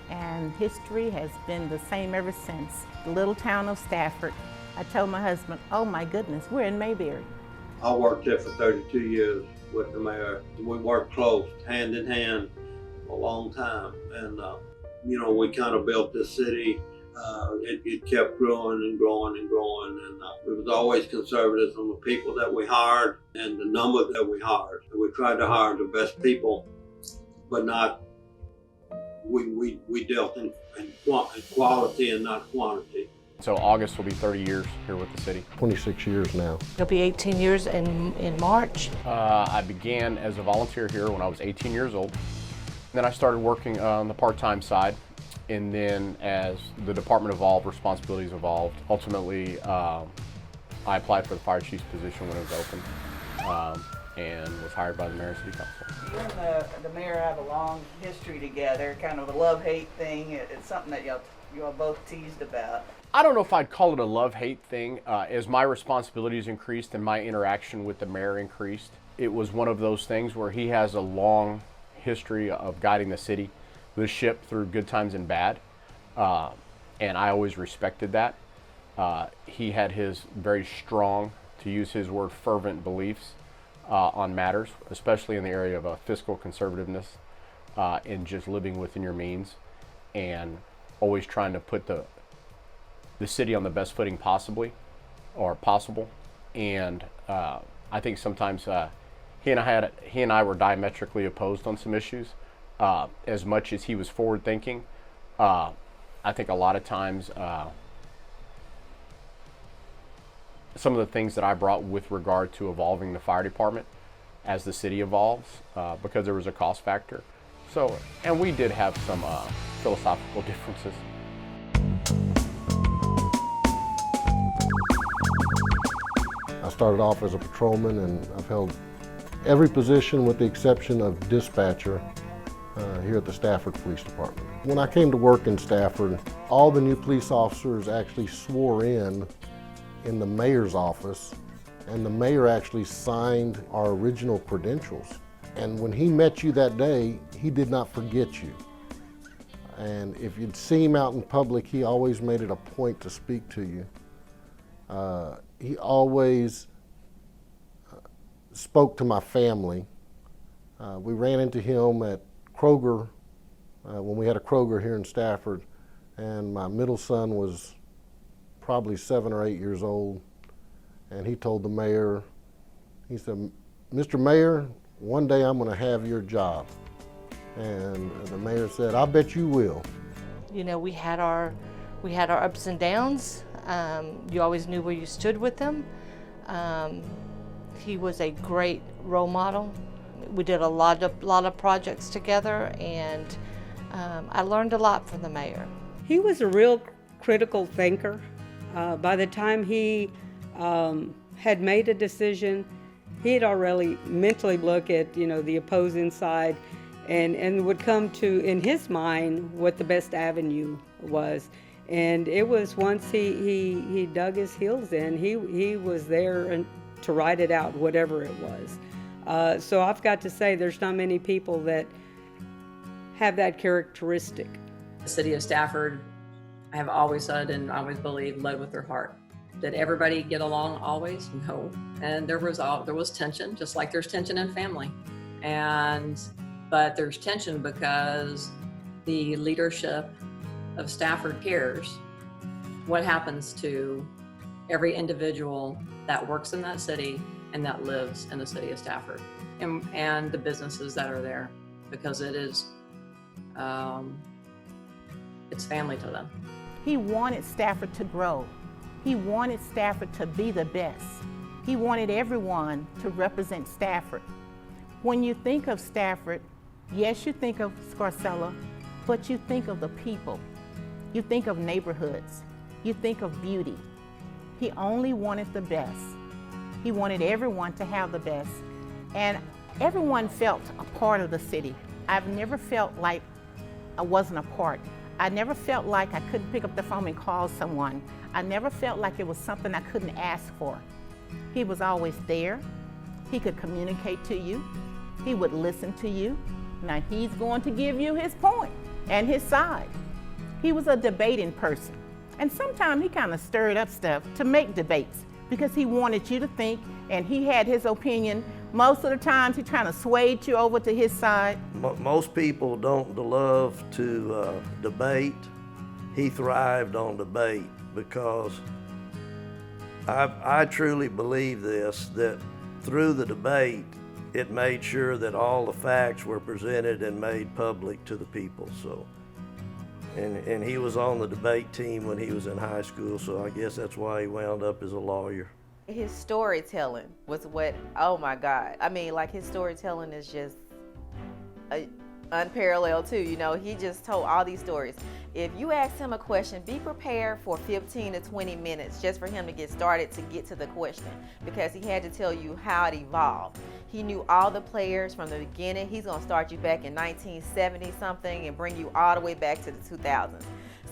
U: And history has been the same ever since. The little town of Stafford. I told my husband, oh my goodness, we're in Mayberry.
J: I worked there for 32 years with the mayor. We worked close, hand in hand, a long time. And, we kind of built this city. It kept growing and growing and growing. And it was always conservative from the people that we hired and the number that we hired. And we tried to hire the best people, but not, we dealt in quality and not quantity.
L: So August will be 30 years here with the city.
N: 26 years now.
V: It'll be 18 years in March.
L: I began as a volunteer here when I was 18 years old. Then I started working on the part-time side, and then as the department evolved, responsibilities evolved. Ultimately, I applied for the fire chief's position when it was open, and was hired by the mayor and city council.
F: You and the mayor have a long history together, kind of a love-hate thing. It's something that y'all both teased about.
L: I don't know if I'd call it a love-hate thing. As my responsibilities increased and my interaction with the mayor increased, it was one of those things where he has a long history of guiding the city, the ship through good times and bad, and I always respected that. He had his very strong, to use his word, fervent beliefs on matters, especially in the area of fiscal conservativeness and just living within your means, and always trying to put the city on the best footing possible. And I think sometimes he and I were diametrically opposed on some issues. As much as he was forward thinking, I think a lot of times some of the things that I brought with regard to evolving the fire department as the city evolves, because there was a cost factor. So, and we did have some philosophical differences.
N: I started off as a patrolman, and I've held every position with the exception of dispatcher here at the Stafford Police Department. When I came to work in Stafford, all the new police officers actually swore in the mayor's office, and the mayor actually signed our original credentials. And when he met you that day, he did not forget you. And if you'd see him out in public, he always made it a point to speak to you. He always spoke to my family. We ran into him at Kroger when we had a Kroger here in Stafford, and my middle son was probably 7 or 8 years old, and he told the mayor, he said, "Mr. Mayor, one day I'm going to have your job." And the mayor said, "I bet you will."
V: You know, we had our ups and downs. You always knew where you stood with him. He was a great role model. We did a lot of projects together, and I learned a lot from the mayor.
O: He was a real critical thinker. By the time he had made a decision, he had already mentally looked at, the opposing side, and would come to, in his mind, what the best avenue was. And it was once he dug his heels in, he was there to ride it out, whatever it was. So I've got to say, there's not many people that have that characteristic.
T: The city of Stafford, I have always said and always believed, led with their heart. Did everybody get along always? No. And there was tension, just like there's tension in family. But there's tension because the leadership of Stafford cares what happens to every individual that works in that city and that lives in the city of Stafford, and the businesses that are there, because it is it's family to them.
U: He wanted Stafford to grow. He wanted Stafford to be the best. He wanted everyone to represent Stafford. When you think of Stafford, yes, you think of Scarcella, but you think of the people. You think of neighborhoods. You think of beauty. He only wanted the best. He wanted everyone to have the best. And everyone felt a part of the city. I've never felt like I wasn't a part. I never felt like I couldn't pick up the phone and call someone. I never felt like it was something I couldn't ask for. He was always there. He could communicate to you. He would listen to you. Now he's going to give you his point and his side. He was a debating person. And sometimes he kind of stirred up stuff to make debates because he wanted you to think, and he had his opinion. Most of the times he trying to sway you over to his side.
M: Most people don't love to debate. He thrived on debate because I truly believe this, that through the debate, it made sure that all the facts were presented and made public to the people. So And he was on the debate team when he was in high school, so I guess that's why he wound up as a lawyer.
S: His storytelling was what, oh my God. I mean, like, his storytelling is just unparalleled too. You know, he just told all these stories. If you ask him a question, be prepared for 15 to 20 minutes just for him to get started to get to the question, because he had to tell you how it evolved. He knew all the players from the beginning. He's gonna start you back in 1970 something and bring you all the way back to the 2000s.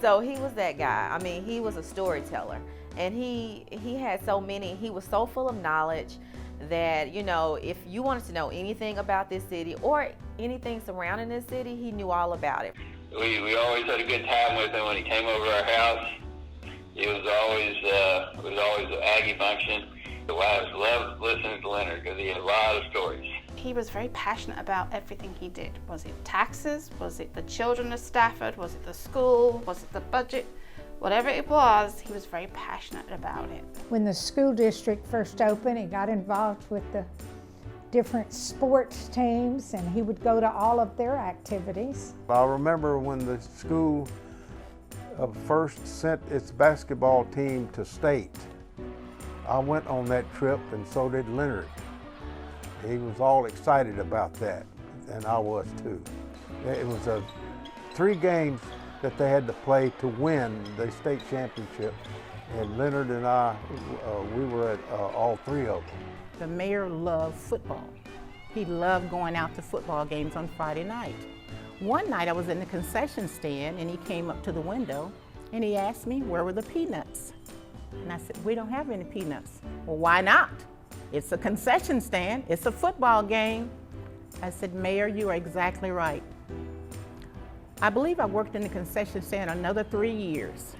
S: So he was that guy. I mean, he was a storyteller, and he had so many. He was so full of knowledge that, you know, if you wanted to know anything about this city or anything surrounding this city, he knew all about it.
C: We always had a good time with him when he came over our house. It was always an Aggie function. The wives loved listening to Leonard because he had a lot of stories.
P: He was very passionate about everything he did. Was it taxes? Was it the children of Stafford? Was it the school? Was it the budget? Whatever it was, he was very passionate about it.
W: When the school district first opened, he got involved with the different sports teams, and he would go to all of their activities.
N: I remember when the school first sent its basketball team to state. I went on that trip, and so did Leonard. He was all excited about that, and I was too. It was 3 games that they had to play to win the state championship, and Leonard and I, we were at all 3 of them.
U: The mayor loved football. He loved going out to football games on Friday night. One night I was in the concession stand, and he came up to the window and he asked me where were the peanuts. And I said, we don't have any peanuts. Well, why not? It's a concession stand, it's a football game. I said, Mayor, you are exactly right. I believe I worked in the concession stand another 3 years.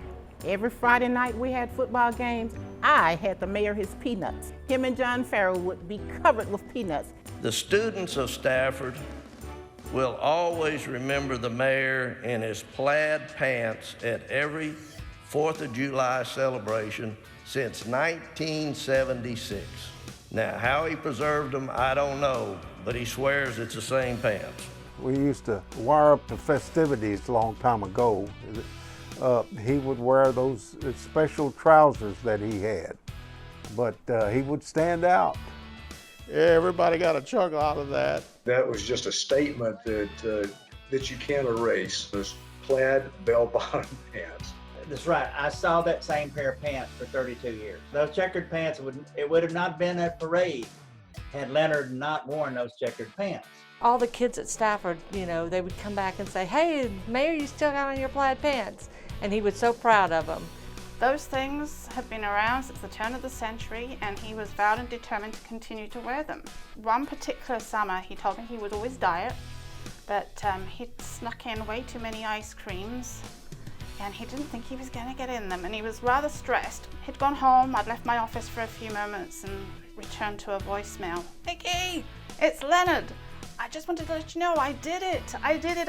U: Every Friday night we had football games, I had the mayor his peanuts. Him and John Farrell would be covered with peanuts.
M: The students of Stafford will always remember the mayor in his plaid pants at every 4th of July celebration since 1976. Now, how he preserved them, I don't know, but he swears it's the same pants.
N: We used to wire up the festivities a long time ago. He would wear those special trousers that he had, but he would stand out.
K: Everybody got a chuckle out of that.
D: That was just a statement that you can't erase, those plaid bell-bottom pants.
X: That's right. I saw that same pair of pants for 32 years. Those checkered pants, it would have not been a parade had Leonard not worn those checkered pants.
V: All the kids at Stafford, you know, they would come back and say, hey, Mayor, you still got on your plaid pants. And he was so proud of them.
P: Those things have been around since the turn of the century, and he was vowed and determined to continue to wear them. One particular summer, he told me he would always diet, but he'd snuck in way too many ice creams, and he didn't think he was going to get in them, and he was rather stressed. He'd gone home, I'd left my office for a few moments and returned to a voicemail. Nikki, it's Leonard. I just wanted to let you know I did it.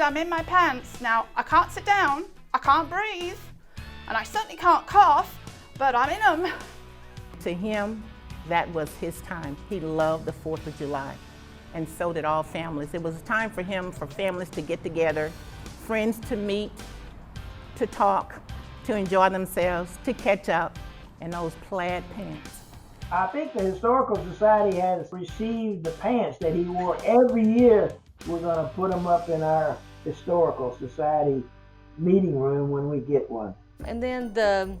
P: I'm in my pants. Now, I can't sit down, I can't breathe, and I certainly can't cough, but I'm in them.
U: To him, that was his time. He loved the 4th of July, and so did all families. It was a time for him, for families to get together, friends to meet, to talk, to enjoy themselves, to catch up, and those plaid pants.
I: I think the Historical Society has received the pants that he wore every year. We're going to put them up in our Historical Society meeting room when we get one.
V: And then the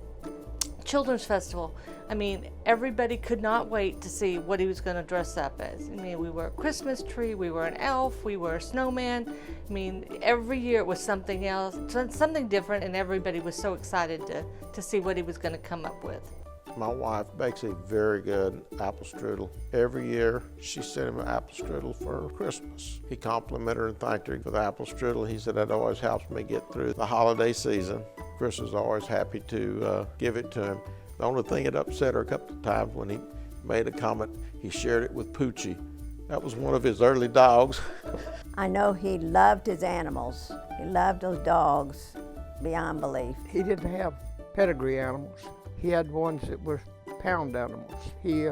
V: Children's Festival. I mean, everybody could not wait to see what he was going to dress up as. I mean, we were a Christmas tree, we were an elf, we were a snowman. I mean, every year it was something else, something different, and everybody was so excited to see what he was going to come up with.
K: My wife bakes a very good apple strudel. Every year, she sent him an apple strudel for Christmas. He complimented her and thanked her for the apple strudel. He said that always helps me get through the holiday season. Chris was always happy to give it to him. The only thing that upset her a couple of times when he made a comment, he shared it with Poochie. That was one of his early dogs.
Y: I know he loved his animals. He loved those dogs beyond belief.
E: He didn't have pedigree animals. He had ones that were pound animals. He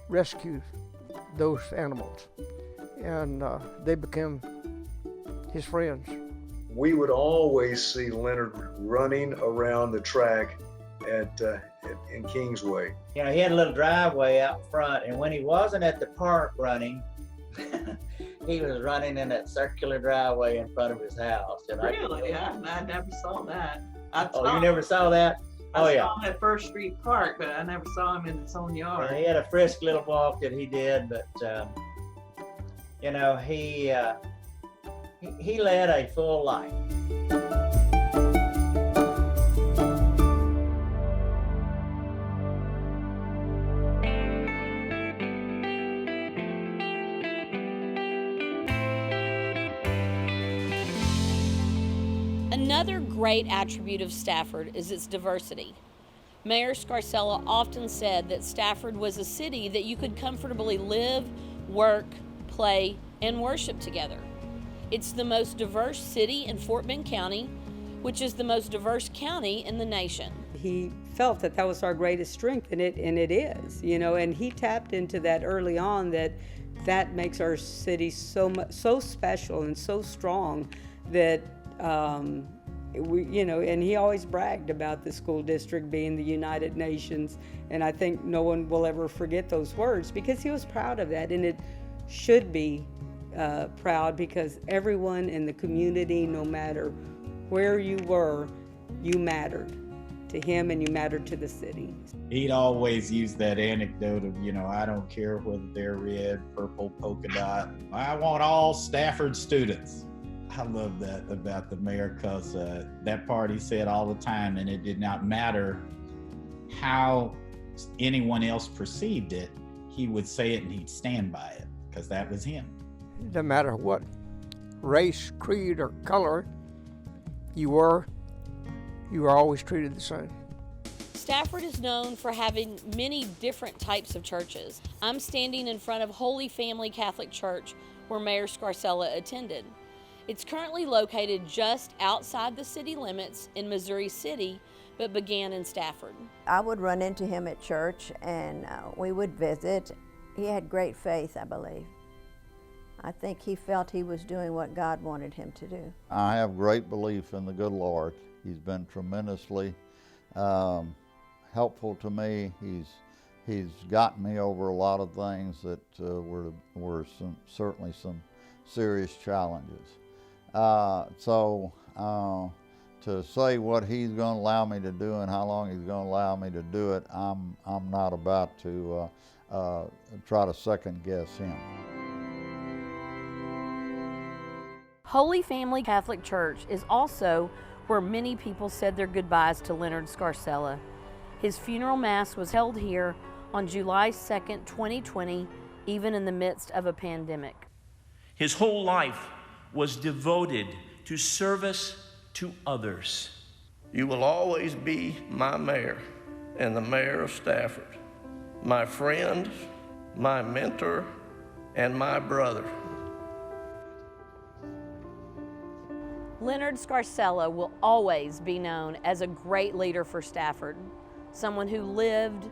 E: rescued those animals, and they became his friends.
D: we would always see Leonard running around the track in Kingsway.
X: You know, he had a little driveway out front, and when he wasn't at the park running, he was running in that circular driveway in front of his house. And
F: Really? I never saw that.
X: You never saw that?
F: I saw him at First Street Park, but I never saw him in his own yard.
X: Yeah, he had a frisk little walk that he did, but you know, he led a full life.
A: Another great attribute of Stafford is its diversity. Mayor Scarcella often said that Stafford was a city that you could comfortably live, work, play, and worship together. It's the most diverse city in Fort Bend County, which is the most diverse county in the nation.
O: He felt that that was our greatest strength, and it is, you know, and he tapped into that early on, that makes our city so special and so strong that you know, and he always bragged about the school district being the United Nations, and I think no one will ever forget those words because he was proud of that, and it should be proud because everyone in the community, no matter where you were, you mattered to him and you mattered to the city.
B: He'd always use that anecdote of, you know, I don't care whether they're red, purple, polka dot. I want all Stafford students. I love that about the mayor because that part he said all the time, and it did not matter how anyone else perceived it, he would say it and he'd stand by it because that was him.
E: No matter what race, creed, or color you were always treated the same.
A: Stafford is known for having many different types of churches. I'm standing in front of Holy Family Catholic Church, where Mayor Scarcella attended. It's currently located just outside the city limits in Missouri City, but began in Stafford.
Y: I would run into him at church and we would visit. He had great faith, I believe. I think he felt he was doing what God wanted him to do.
H: I have great belief in the good Lord. He's been tremendously helpful to me. He's gotten me over a lot of things that were certainly some serious challenges. To say what he's going to allow me to do and how long he's going to allow me to do it, I'm not about to try to second guess him.
A: Holy Family Catholic Church is also where many people said their goodbyes to Leonard Scarcella. His funeral mass was held here on July 2nd, 2020, even in the midst of a pandemic.
Q: His whole life was devoted to service to others.
M: You will always be my mayor and the mayor of Stafford, my friend, my mentor, and my brother.
A: Leonard Scarcella will always be known as a great leader for Stafford, someone who lived,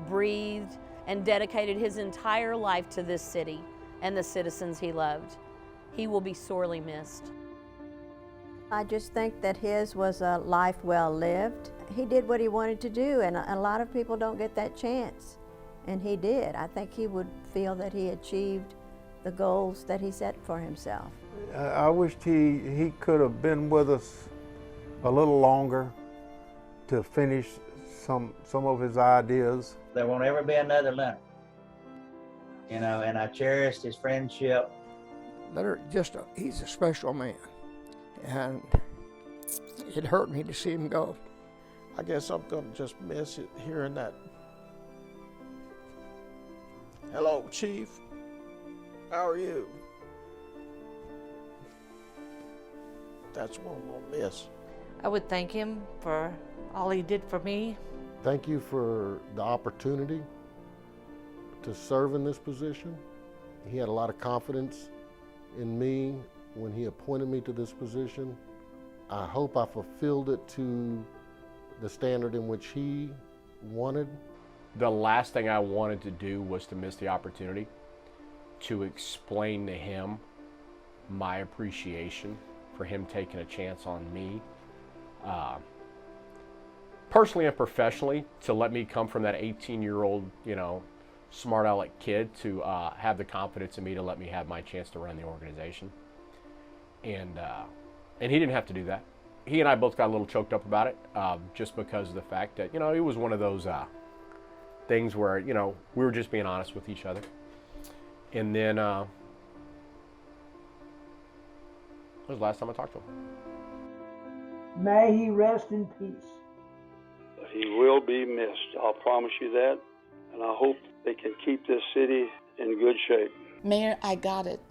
A: breathed, and dedicated his entire life to this city and the citizens he loved. He will be sorely missed.
Y: I just think that his was a life well lived. He did what he wanted to do, and a lot of people don't get that chance, and he did. I think he would feel that he achieved the goals that he set for himself.
N: I wished he could have been with us a little longer to finish some of his ideas.
X: There won't ever be another Leonard. You know, and I cherished his friendship.
E: Leonard, he's a special man, and it hurt me to see him go.
K: I guess I'm gonna just miss it, hearing that. Hello, Chief. How are you? That's what I'm gonna miss.
V: I would thank him for all he did for me.
R: Thank you for the opportunity to serve in this position. He had a lot of confidence in me when he appointed me to this position. I hope I fulfilled it to the standard in which he wanted.
L: The last thing I wanted to do was to miss the opportunity to explain to him my appreciation for him taking a chance on me, personally and professionally, to let me come from that 18-year-old, smart aleck kid to have the confidence in me to let me have my chance to run the organization. And he didn't have to do that. He and I both got a little choked up about it, just because of the fact that, it was one of those things where, we were just being honest with each other. And then, that was the last time I talked to him.
I: May he rest in peace.
C: But he will be missed, I'll promise you that. And I hope they can keep this city in good shape.
G: Mayor, I got it.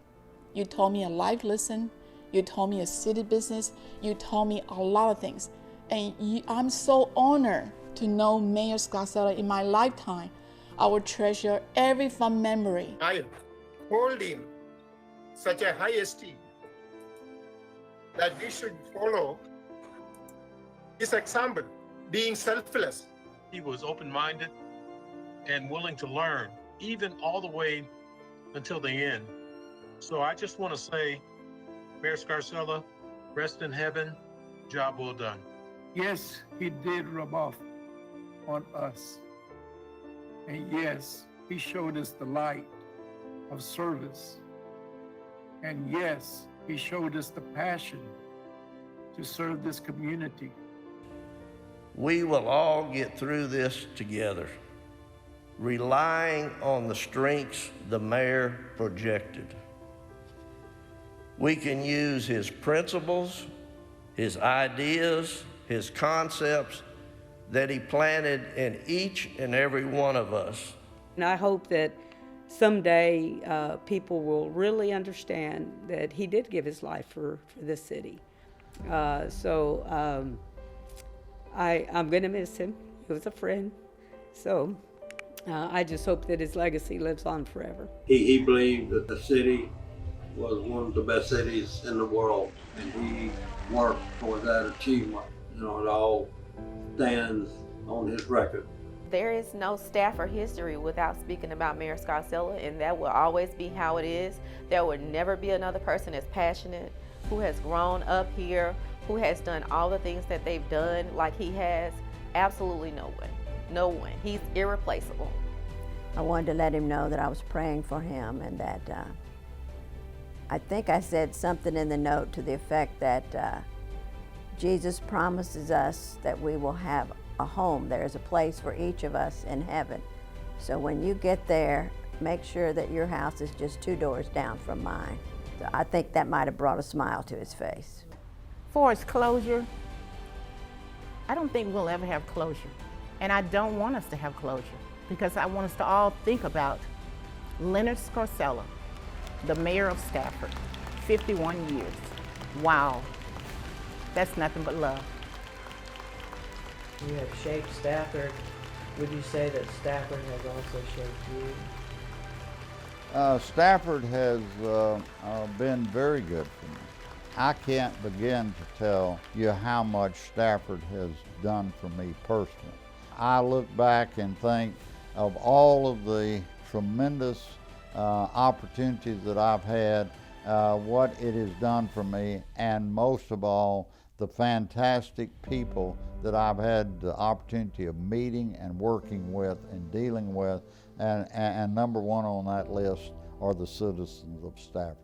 G: You told me a life lesson. You told me a city business. You told me a lot of things. And I'm so honored to know Mayor Scarcella in my lifetime. I will treasure every fond memory.
J: I hold in such a high esteem that we should follow his example, being selfless.
K: He was open-minded and willing to learn, even all the way until the end. So I just want to say, Mayor Scarcella, rest in heaven, job well done.
J: Yes, he did rub off on us. And yes, he showed us the light of service. And yes, he showed us the passion to serve this community.
M: We will all get through this together, relying on the strengths the mayor projected. We can use his principles, his ideas, his concepts that he planted in each and every one of us.
O: And I hope that someday people will really understand that he did give his life for this city. I'm going to miss him. He was a friend. So I just hope that his legacy lives on forever.
S: He believed that the city was one of the best cities in the world, and he worked for that achievement. It all stands on his record.
T: There is no Stafford history without speaking about Mayor Scarcella, and that will always be how it is. There will never be another person as passionate, who has grown up here, who has done all the things that they've done like he has. Absolutely no one. No one. He's irreplaceable.
Y: I wanted to let him know that I was praying for him, and that I think I said something in the note to the effect that Jesus promises us that we will have a home. There's a place for each of us in heaven. So when you get there, make sure that your house is just 2 doors down from mine. So I think that might have brought a smile to his face.
U: For its closure, I don't think we'll ever have closure. And I don't want us to have closure, because I want us to all think about Leonard Scarcella, the mayor of Stafford, 51 years. Wow, that's nothing but love.
Z: You have shaped Stafford. Would you say that Stafford has also shaped you?
H: Stafford has been very good for me. I can't begin to tell you how much Stafford has done for me personally. I look back and think of all of the tremendous opportunities that I've had, what it has done for me, and most of all, the fantastic people that I've had the opportunity of meeting and working with and dealing with, and number one on that list are the citizens of Stafford.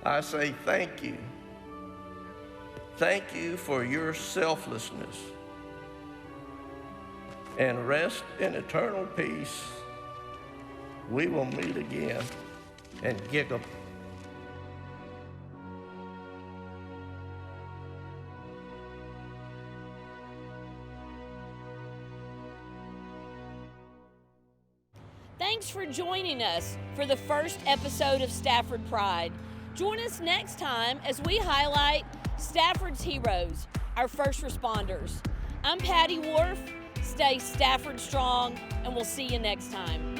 M: I say thank you. Thank you for your selflessness. And rest in eternal peace. We will meet again and giggle.
A: Thanks for joining us for the first episode of Stafford Pride. Join us next time as we highlight Stafford's heroes, our first responders. I'm Patty Wharf. Stay Stafford strong, and we'll see you next time.